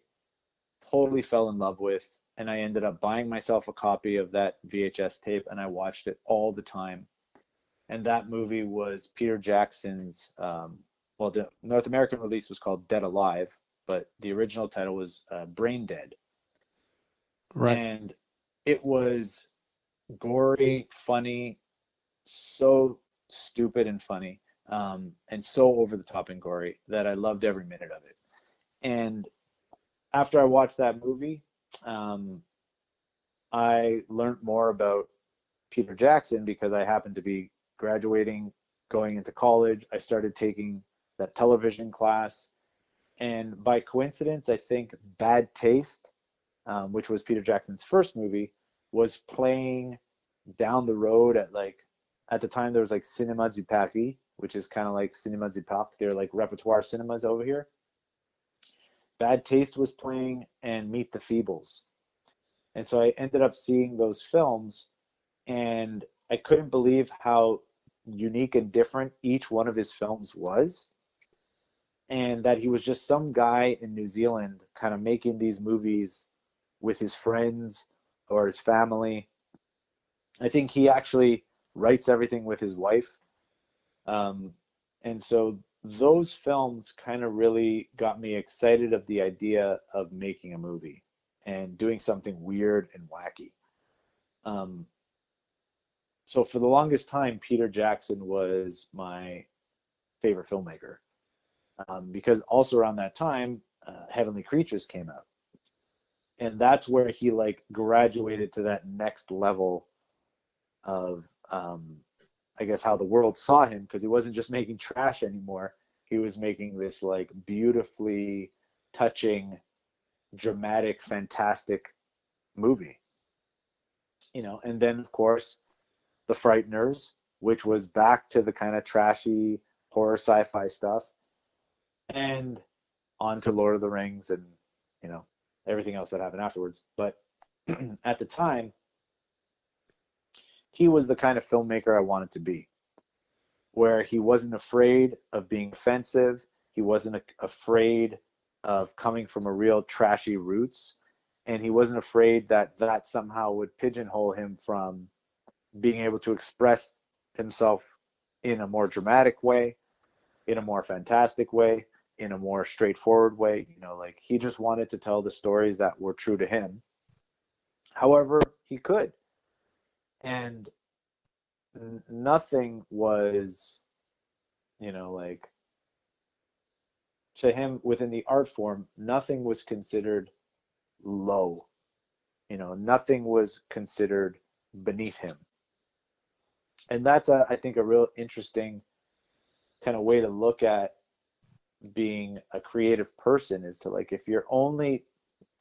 totally fell in love with, and I ended up buying myself a copy of that VHS tape and I watched it all the time. And that movie was Peter Jackson's, well, the North American release was called Dead Alive, but the original title was Brain Dead. Right. And it was gory, funny, so stupid and funny, and so over the top and gory that I loved every minute of it. And after I watched that movie, I learned more about Peter Jackson because I happened to be graduating, going into college. I started taking that television class. And by coincidence, I think Bad Taste, which was Peter Jackson's first movie, was playing down the road at the time there was like Cinéma du Paris, which is kind of like Cinéma du Parc. They're like repertoire cinemas over here. Bad Taste was playing and Meet the Feebles. And so I ended up seeing those films and I couldn't believe how unique and different each one of his films was. And that he was just some guy in New Zealand kind of making these movies with his friends or his family. I think he actually writes everything with his wife. And so those films kind of really got me excited of the idea of making a movie and doing something weird and wacky. So for the longest time, Peter Jackson was my favorite filmmaker. Because also around that time, Heavenly Creatures came out. And that's where he like graduated to that next level of I guess how the world saw him, because he wasn't just making trash anymore. He was making this like beautifully touching, dramatic, fantastic movie. And then of course The Frighteners, which was back to the kind of trashy horror sci-fi stuff, and on to Lord of the Rings and everything else that happened afterwards. But at the time, he was the kind of filmmaker I wanted to be, where he wasn't afraid of being offensive. He wasn't afraid of coming from a real trashy roots. And he wasn't afraid that that somehow would pigeonhole him from being able to express himself in a more dramatic way, in a more fantastic way, in a more straightforward way. Like he just wanted to tell the stories that were true to him. However, he could. And nothing was, like to him within the art form, nothing was considered low. Nothing was considered beneath him. And that's, I think, a real interesting kind of way to look at being a creative person, is to like, if you're only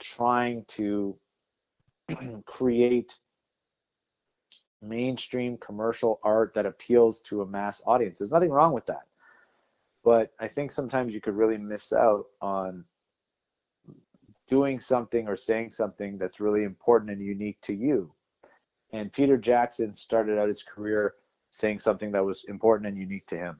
trying to create mainstream commercial art that appeals to a mass audience, there's nothing wrong with that. But I think sometimes you could really miss out on doing something or saying something that's really important and unique to you. And Peter Jackson started out his career saying something that was important and unique to him.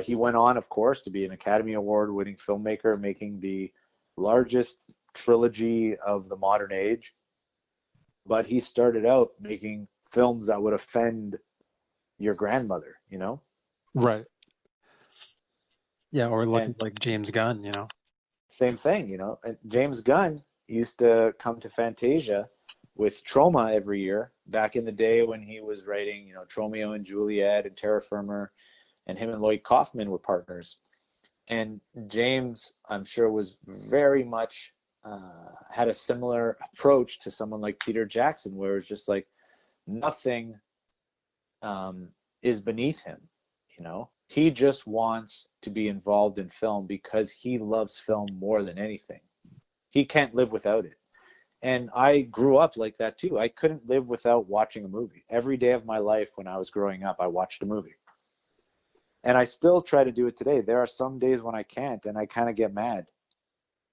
He went on, of course, to be an Academy Award-winning filmmaker, making the largest trilogy of the modern age. But he started out making films that would offend your grandmother, you know? Right. Yeah, or And like James Gunn, you know. same thing, you know. And James Gunn used to come to Fantasia with Troma every year back in the day when he was writing, you know, Tromeo and Juliet and Terra Firma, and him and Lloyd Kaufman were partners. And James, I'm sure, was very much had a similar approach to someone like Peter Jackson, where it's just like nothing is beneath him. You know, he just wants to be involved in film because he loves film more than anything. He can't live without it. And I grew up like that too. I couldn't live without watching a movie. Every day of my life when I was growing up, I watched a movie. And I still try to do it today. There are some days when I can't, and I kind of get mad.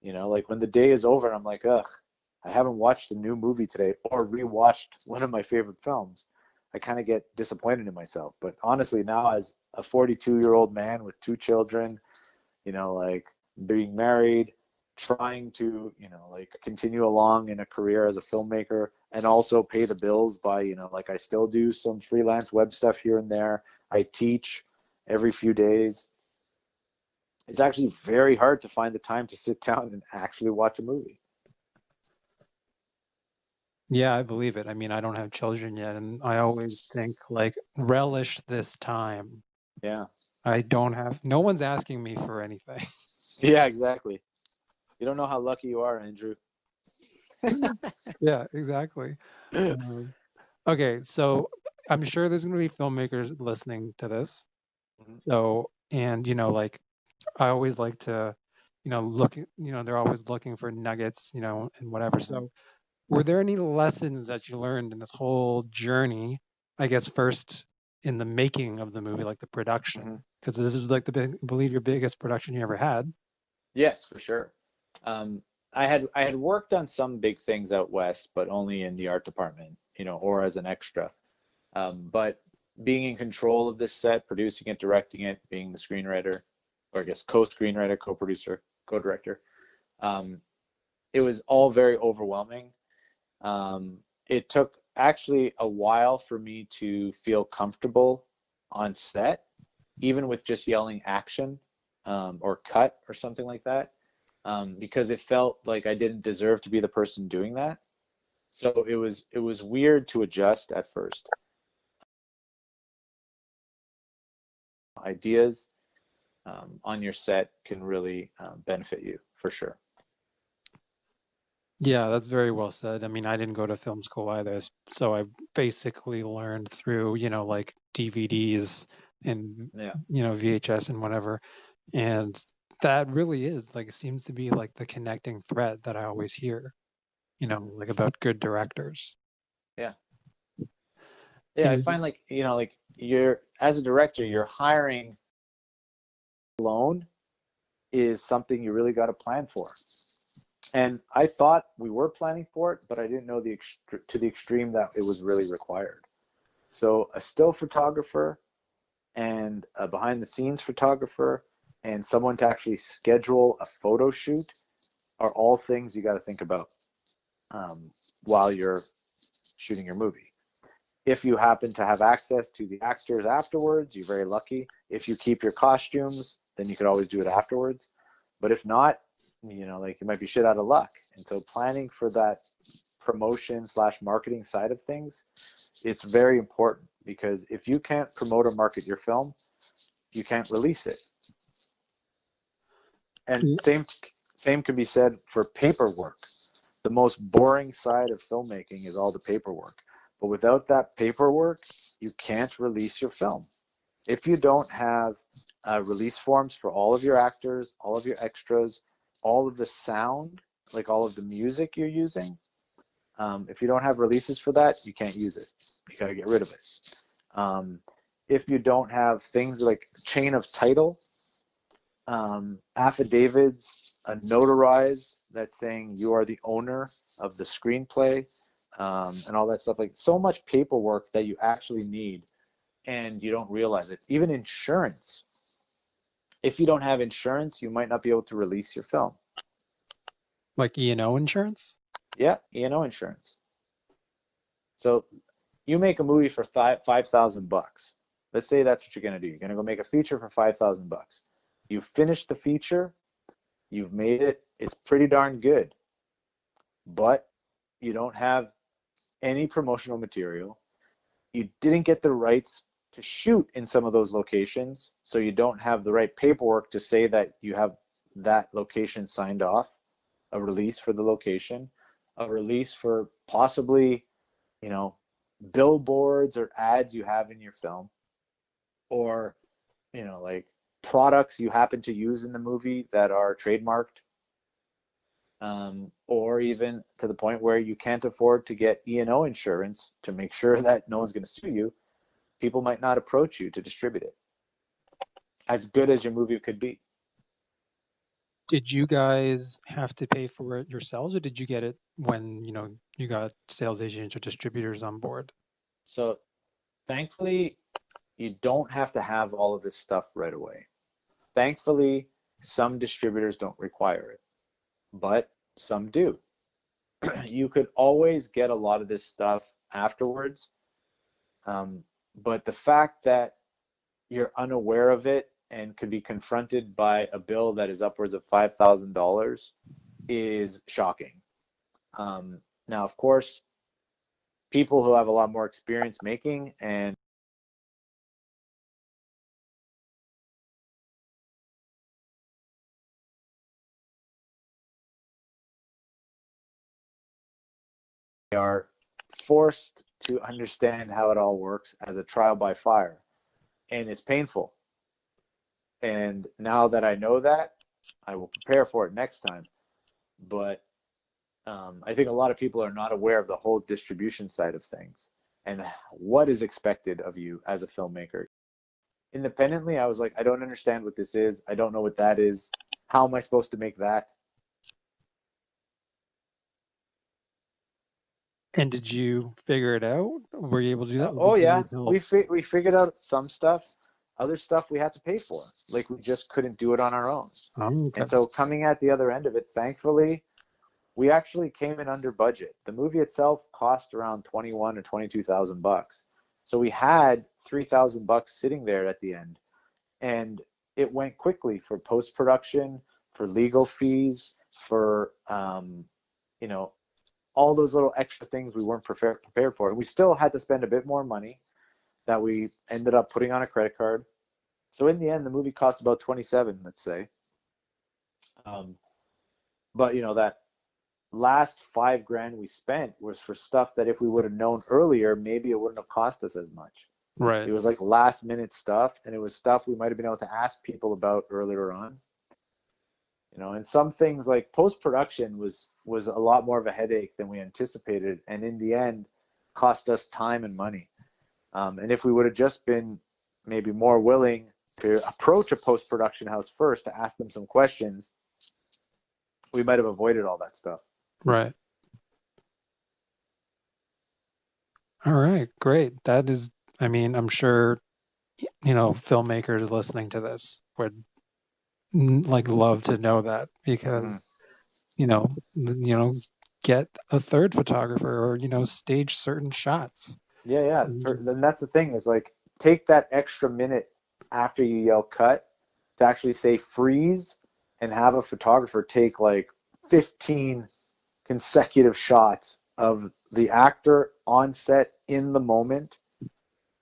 You know, like when the day is over and I'm like, ugh, I haven't watched a new movie today or rewatched one of my favorite films. I kind of get disappointed in myself. But honestly, now as a 42-year-old man with 2 children, you know, like being married, trying to, you know, like continue along in a career as a filmmaker and also pay the bills by, you know, like I still do some freelance web stuff here and there. I teach every few days. It's actually very hard to find the time to sit down and actually watch a movie. Yeah, I believe it. I mean, I don't have children yet, and I always think like relish this time. Yeah. I don't have, no one's asking me for anything. Yeah, exactly. You don't know how lucky you are, Andrew. Yeah, exactly. Okay, so I'm sure there's going to be filmmakers listening to this. Mhm. So, and you know, like I always like to, you know, look, you know, they're always looking for nuggets, you know, and whatever. Mhm. So, were there any lessons that you learned in this whole journey? I guess first in the making of the movie, like the production, Mhm. because this is like the big, I believe your biggest production you ever had. Yes, for sure. I had worked on some big things out west, but only in the art department, you know, or as an extra. But being in control of this set, producing it, directing it, being the screenwriter, or I guess co-screenwriter, co-producer, co-director, um, it was all very overwhelming. It took actually a while for me to feel comfortable on set, even with just yelling action or cut or something like that, because it felt like I didn't deserve to be the person doing that. So it was weird to adjust at first. Ideas on your set can really benefit you for sure. Yeah, that's very well said. I mean, I didn't go to film school either, so I basically learned through, you know, like DVDs and, Yeah. you know, VHS and whatever. And that really is like, seems to be like the connecting thread that I always hear, you know, like about good directors. Yeah. Yeah, I And find like, you know, like you're as a director, you're hiring alone is something you really got to plan for. And I thought we were planning for it, but I didn't know to the extreme that it was really required. So a still photographer and a behind the scenes photographer and someone to actually schedule a photo shoot are all things you got to think about while you're shooting your movie. If you happen to have access to the actors afterwards, you're very lucky. If you keep your costumes, then you could always do it afterwards. But if not, you know, like you might be shit out of luck. And so planning for that promotion slash marketing side of things, it's very important because if you can't promote or market your film, you can't release it. And same can be said for paperwork. The most boring side of filmmaking is all the paperwork. But without that paperwork, you can't release your film. If you don't have release forms for all of your actors, all of your extras, all of the sound, like all of the music you're using, if you don't have releases for that, you can't use it. You got to get rid of it. If you don't have things like chain of title, affidavits, notarized that's saying you are the owner of the screenplay, and all that stuff, like so much paperwork that you actually need and you don't realize it. Even insurance. If you don't have insurance, you might not be able to release your film. like E&O insurance? Yeah, E&O insurance. So you make a movie for $5,000. Let's say that's what you're gonna do. You're gonna go make a feature for $5,000. You finish the feature, you've made it, it's pretty darn good, but you don't have any promotional material. You didn't get the rights to shoot in some of those locations, so you don't have the right paperwork to say that you have that location signed off, a release for the location, a release for possibly, you know, billboards or ads you have in your film, or, you know, like products you happen to use in the movie that are trademarked, or even to the point where you can't afford to get E&O insurance to make sure that no one's going to sue you. People might not approach you to distribute it, as good as your movie could be. Did you guys have to pay for it yourselves, or did you get it when, you got sales agents or distributors on board? So thankfully, you don't have to have all of this stuff right away. Thankfully, some distributors don't require it, but some do. You could always get a lot of this stuff afterwards, but the fact that you're unaware of it and could be confronted by a bill that is upwards of $5,000 is shocking. Now, of course, people who have a lot more experience making and are forced to understand how it all works as a trial by fire, and it's painful. And now that I know that, I will prepare for it next time. But I think a lot of people are not aware of the whole distribution side of things and what is expected of you as a filmmaker. Independently, I was like, I don't understand what this is. I don't know what that is. How am I supposed to make that? And did you figure it out? Were you able to do that? Oh yeah, we figured out some stuff. Other stuff we had to pay for. Like we just couldn't do it on our own. Okay. And so coming at the other end of it, thankfully, we actually came in under budget. The movie itself cost around 21 or 22,000 bucks. So we had 3,000 bucks sitting there at the end, and it went quickly for post-production, for legal fees, for you know, all those little extra things we weren't prepared for. And we still had to spend a bit more money that we ended up putting on a credit card. So in the end, the movie cost about 27, let's say. But you know, that last $5,000 we spent was for stuff that if we would have known earlier, maybe it wouldn't have cost us as much. Right. It was like last minute stuff, and it was stuff we might have been able to ask people about earlier on. You know, and some things like post-production was a lot more of a headache than we anticipated, and in the end cost us time and money. And if we would have just been maybe more willing to approach a post-production house first to ask them some questions, we might have avoided all that stuff. Right. All right, great. That is, I mean, I'm sure, filmmakers listening to this would like love to know that, because, get a third photographer, or, stage certain shots. Yeah. Then that's the thing, is like, take that extra minute after you yell cut to actually say freeze and have a photographer take like 15 consecutive shots of the actor on set in the moment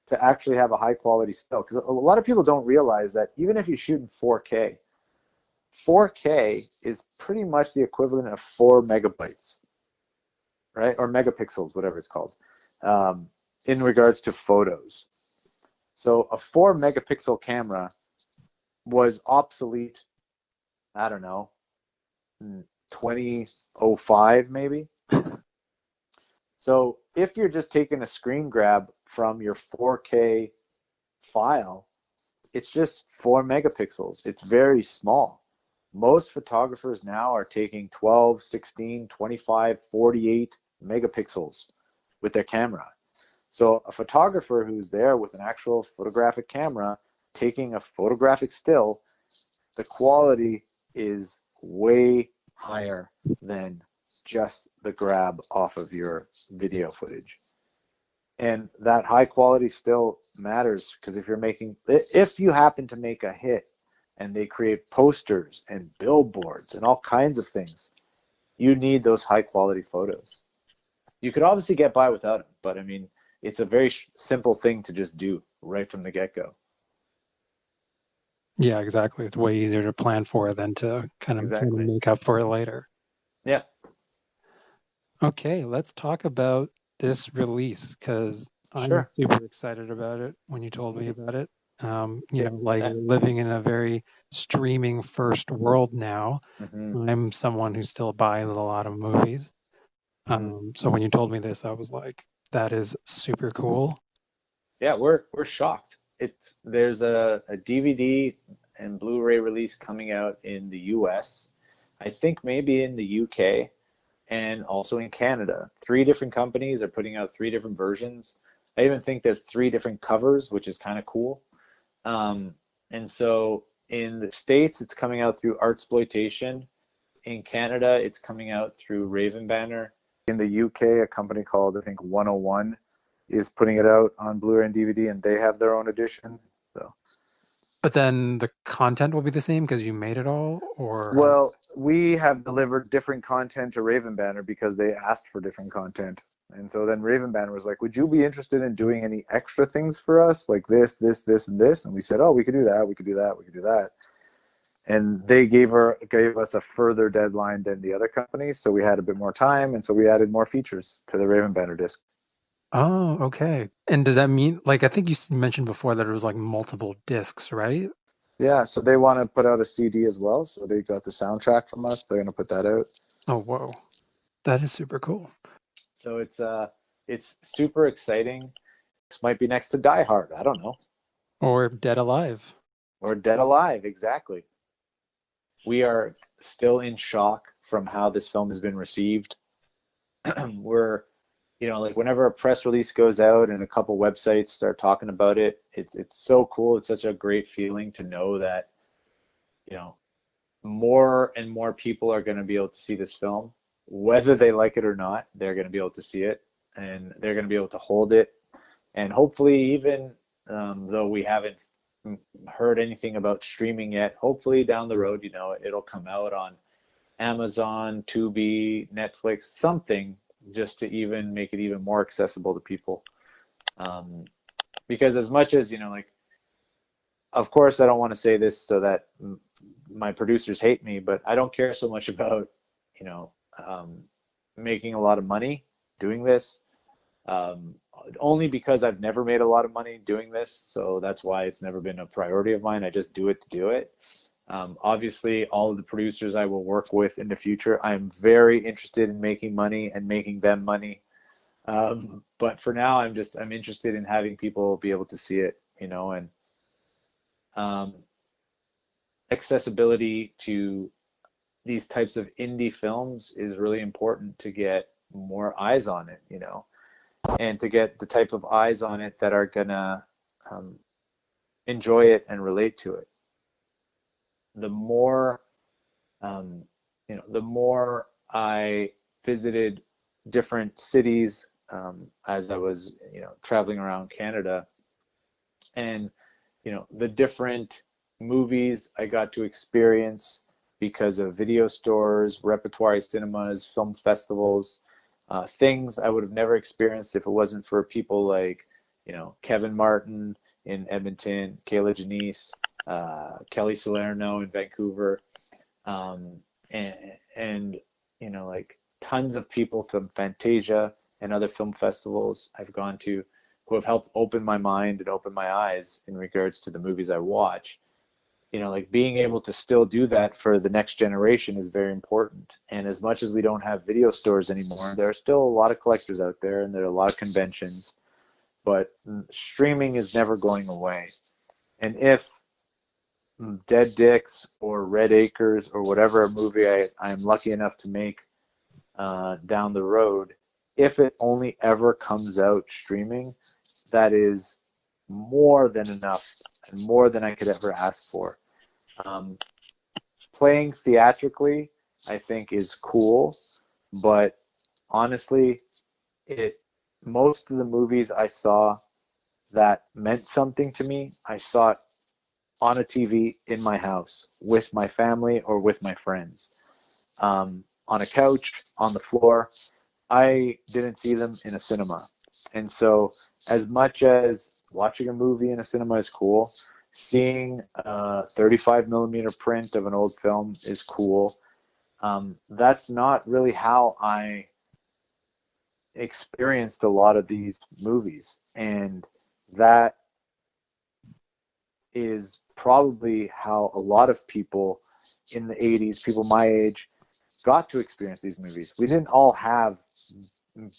to actually have a high quality still. Because a lot of people don't realize that even if you shoot in 4K, 4K is pretty much the equivalent of 4 megabytes, right? Or megapixels, whatever it's called, in regards to photos. So a 4 megapixel camera was obsolete, I don't know, 2005 maybe. So if you're just taking a screen grab from your 4K file, it's just 4 megapixels. It's very small. Most photographers now are taking 12, 16, 25, 48 megapixels with their camera. So a photographer who's there with an actual photographic camera taking a photographic still, the quality is way higher than just the grab off of your video footage. And that high quality still matters, because if you happen to make a hit and they create posters and billboards and all kinds of things, you need those high quality photos. You could obviously get by without them, but I mean, it's a very simple thing to just do right from the get-go. Yeah, exactly. It's way easier to plan for than to kind of Exactly. make up for it later. Yeah. Okay, let's talk about this release, because I'm Sure. super excited about it when you told me about it. You know, like Yeah. we're living in a very streaming first world now. Mm-hmm. I'm someone who still buys a lot of movies. So when you told me this, I was like, that is super cool. Yeah, we're shocked. There's a DVD and Blu-ray release coming out in the US, I think maybe in the UK, and also in Canada. 3 different companies are putting out 3 different versions. I even think there's 3 different covers, which is kind of cool. And so in the States, it's coming out through Artsploitation. In Canada, it's coming out through Raven Banner. In the UK, a company called, I think, 101 is putting it out on Blu-ray and DVD, and they have their own edition. So, But then the content will be the same because you made it all, or well, we have delivered different content to Raven Banner because they asked for different content. And so then Raven Banner was like, would you be interested in doing any extra things for us, like this, this, this, and this? And we said, oh, we could do that, we could do that, we could do that. And they gave us a further deadline than the other companies, so we had a bit more time, and so we added more features to the Raven Banner disc. Oh, okay. And does that mean, like, I think you mentioned before that it was like multiple discs, right? Yeah, so they want to put out a CD as well, so they got the soundtrack from us. They're going to put that out. Oh, whoa. That is super cool. So it's super exciting. This might be next to Die Hard. I don't know. Or Dead Alive. Or Dead Alive, exactly. We are still in shock from how this film has been received. We're, like whenever a press release goes out and a couple websites start talking about it, it's so cool. It's such a great feeling to know that, more and more people are going to be able to see this film, whether they like it or not. They're going to be able to see it, and they're going to be able to hold it, and hopefully, even though we haven't heard anything about streaming yet, hopefully down the road, it'll come out on Amazon, Tubi, Netflix, something, just to even make it even more accessible to people. Because as much as, like, of course, I don't want to say this so that my producers hate me, but I don't care so much about, making a lot of money doing this. Only because I've never made a lot of money doing this, so that's why it's never been a priority of mine. I just do it to do it. Obviously, all of the producers I will work with in the future, I'm very interested in making money and making them money. But for now, I'm interested in having people be able to see it, and accessibility to these types of indie films is really important to get more eyes on it, and to get the type of eyes on it that are gonna enjoy it and relate to it. The more, the more I visited different cities as I was, traveling around Canada, and the different movies I got to experience because of video stores, repertoire cinemas, film festivals, things I would have never experienced if it wasn't for people like, Kevin Martin in Edmonton, Kayla Janice, Kelly Salerno in Vancouver, and like tons of people from Fantasia and other film festivals I've gone to who have helped open my mind and open my eyes in regards to the movies I watch. Like being able to still do that for the next generation is very important. And as much as we don't have video stores anymore, there are still a lot of collectors out there, and there are a lot of conventions, but streaming is never going away. And if Dead Dicks or Red Acres or whatever movie I'm lucky enough to make down the road, if it only ever comes out streaming, that is more than enough and more than I could ever ask for. Playing theatrically, I think, is cool, but honestly, most of the movies I saw that meant something to me, I saw it on a TV in my house with my family or with my friends, on a couch, on the floor. I didn't see them in a cinema. And so, as much as watching a movie in a cinema is cool, seeing a 35 millimeter print of an old film is cool. That's not really how I experienced a lot of these movies. And that is probably how a lot of people in the 80s, people my age, got to experience these movies. We didn't all have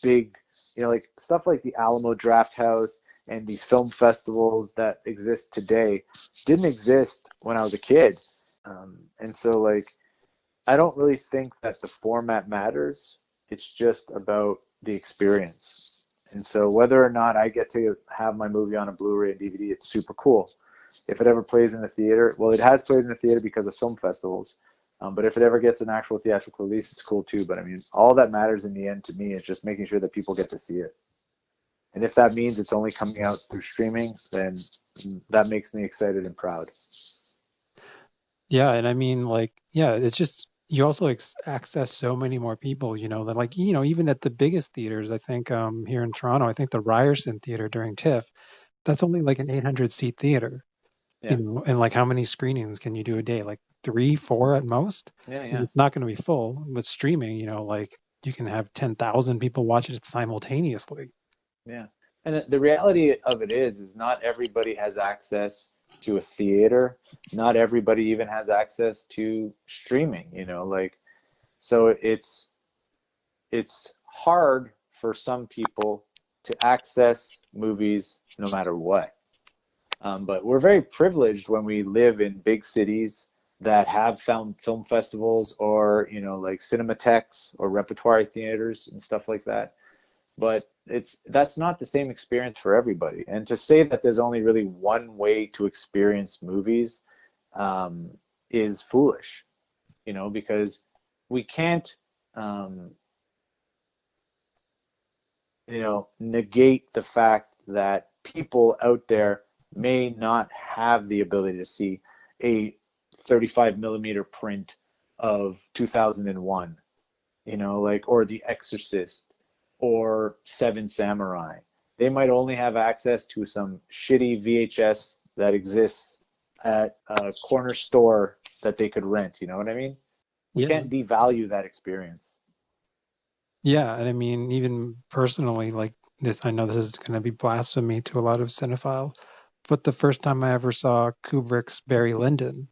big, like stuff like the Alamo Draft House and these film festivals that exist today didn't exist when I was a kid. And so, like, I don't really think that the format matters. It's just about the experience. And so whether or not I get to have my movie on a Blu-ray and DVD, it's super cool. If it ever plays in the theater, well, it has played in the theater because of film festivals. But if it ever gets an actual theatrical release, it's cool too. But I mean, all that matters in the end to me is just making sure that people get to see it. And if that means it's only coming out through streaming, then that makes me excited and proud. Yeah, and I mean, like, yeah, it's just you also access so many more people, that, like, even at the biggest theaters, I think here in Toronto, I think the Ryerson Theater during TIFF, that's only like an 800 seat theater, Yeah. And like how many screenings can you do a day? Like 3, 4 at most? Yeah, And yeah. it's not going to be full. With streaming, like you can have 10,000 people watch it simultaneously. Yeah. And the reality of it is not everybody has access to a theater. Not everybody even has access to streaming, like, so it's hard for some people to access movies no matter what. But we're very privileged when we live in big cities that have film festivals or, like cinematheques or repertoire theaters and stuff like that. But that's not the same experience for everybody. And to say that there's only really one way to experience movies is foolish, because we can't, negate the fact that people out there may not have the ability to see a 35 millimeter print of 2001, like, or The Exorcist or Seven Samurai. They might only have access to some shitty VHS that exists at a corner store that they could rent. You know what I mean? We Yeah. can't devalue that experience. Yeah, and I mean, even personally, like this, I know this is going to be blasphemy to a lot of cinephiles, but the first time I ever saw Kubrick's Barry Lyndon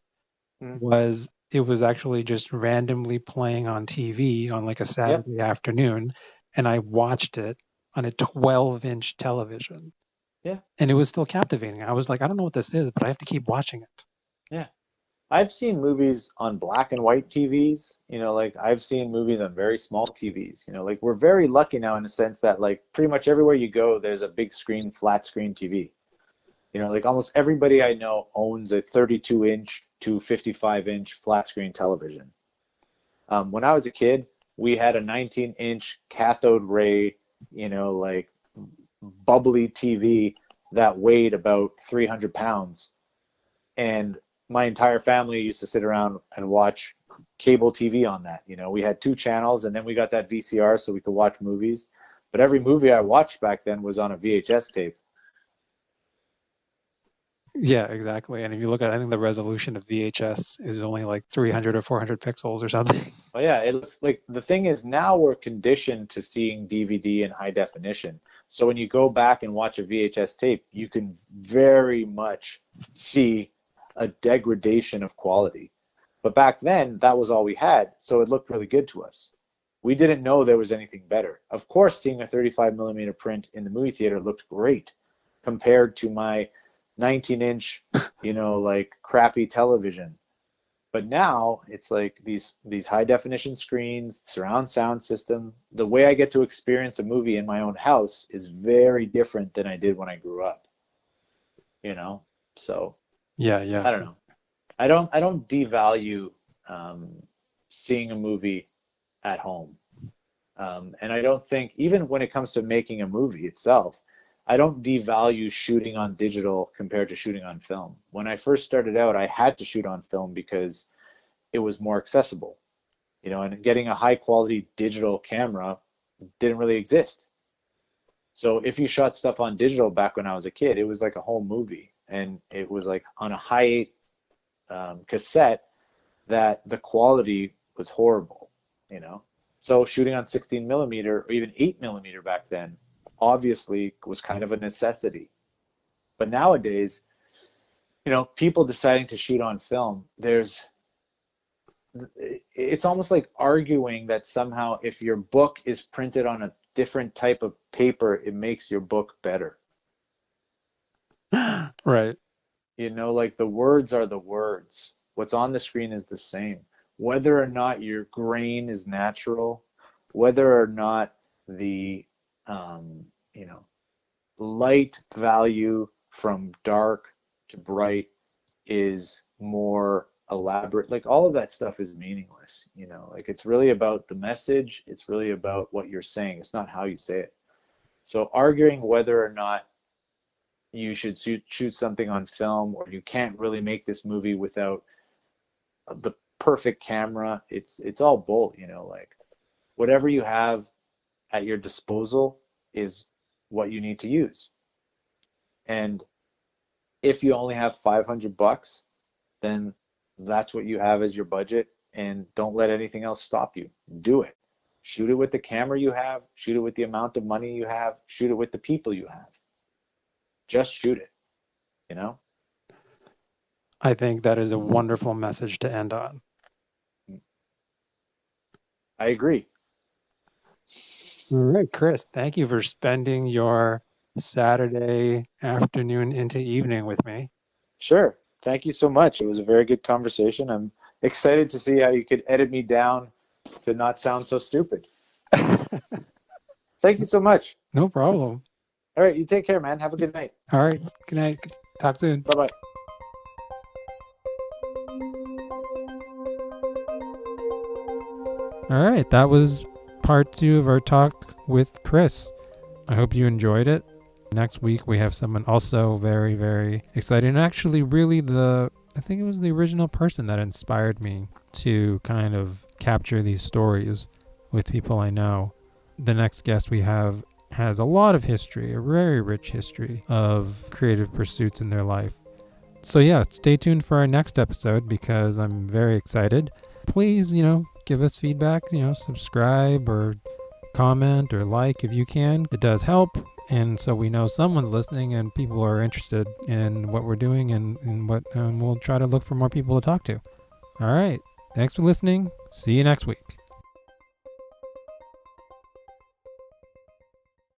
was it was actually just randomly playing on TV on like a Saturday afternoon, and I watched it on a 12-inch television. Yeah. And it was still captivating. I was like, I don't know what this is, but I have to keep watching it. Yeah. I've seen movies on black and white TVs, like I've seen movies on very small TVs, like we're very lucky now in the sense that like pretty much everywhere you go, there's a big screen, flat screen TV. Like almost everybody I know owns a 32-inch to 55-inch flat screen television. When I was a kid, we had a 19-inch cathode ray, like bubbly TV that weighed about 300 pounds. And my entire family used to sit around and watch cable TV on that. We had 2 channels, and then we got that VCR so we could watch movies. But every movie I watched back then was on a VHS tape. Yeah, exactly. And if you look at, I think the resolution of VHS is only like 300 or 400 pixels or something. Well, yeah, it looks like the thing is now we're conditioned to seeing DVD in high definition. So when you go back and watch a VHS tape, you can very much see a degradation of quality. But back then, that was all we had, so it looked really good to us. We didn't know there was anything better. Of course, seeing a 35 millimeter print in the movie theater looked great compared to my 19-inch, like crappy television. But now it's like these high definition screens, surround sound system. The way I get to experience a movie in my own house is very different than I did when I grew up. So Yeah. I don't know. I don't devalue seeing a movie at home. And I don't think, even when it comes to making a movie itself, I don't devalue shooting on digital compared to shooting on film. When I first started out, I had to shoot on film because it was more accessible, and getting a high quality digital camera didn't really exist. So if you shot stuff on digital back when I was a kid, it was like a whole movie, and it was like on a high 8 cassette that the quality was horrible, So shooting on 16 millimeter or even 8 millimeter back then obviously was kind of a necessity. But nowadays, people deciding to shoot on film, it's almost like arguing that somehow if your book is printed on a different type of paper, it makes your book better. Right. Like the words are the words. What's on the screen is the same. Whether or not your grain is natural, whether or not the light value from dark to bright is more elaborate, like all of that stuff is meaningless. Like it's really about the message, it's really about what you're saying, it's not how you say it. So arguing whether or not you should shoot something on film, or you can't really make this movie without the perfect camera, it's all bull. Like whatever you have at your disposal is what you need to use. And if you only have $500, then that's what you have as your budget, and don't let anything else stop you. Do it. Shoot it with the camera you have, shoot it with the amount of money you have, shoot it with the people you have. Just shoot it, I think that is a wonderful message to end on. I agree. All right, Chris, thank you for spending your Saturday afternoon into evening with me. Sure. Thank you so much. It was a very good conversation. I'm excited to see how you could edit me down to not sound so stupid. Thank you so much. No problem. All right. You take care, man. Have a good night. All right. Good night. Talk soon. Bye-bye. All right, that was part 2 of our talk with Chris. I hope you enjoyed it. Next week we have someone also very, very exciting. And actually, really I think it was the original person that inspired me to kind of capture these stories with people I know. The next guest we have has a lot of history, a very rich history of creative pursuits in their life. So yeah, stay tuned for our next episode because I'm very excited. Please, give us feedback, subscribe or comment or like if you can. It does help. And so we know someone's listening and people are interested in what we're doing and we'll try to look for more people to talk to. All right. Thanks for listening. See you next week.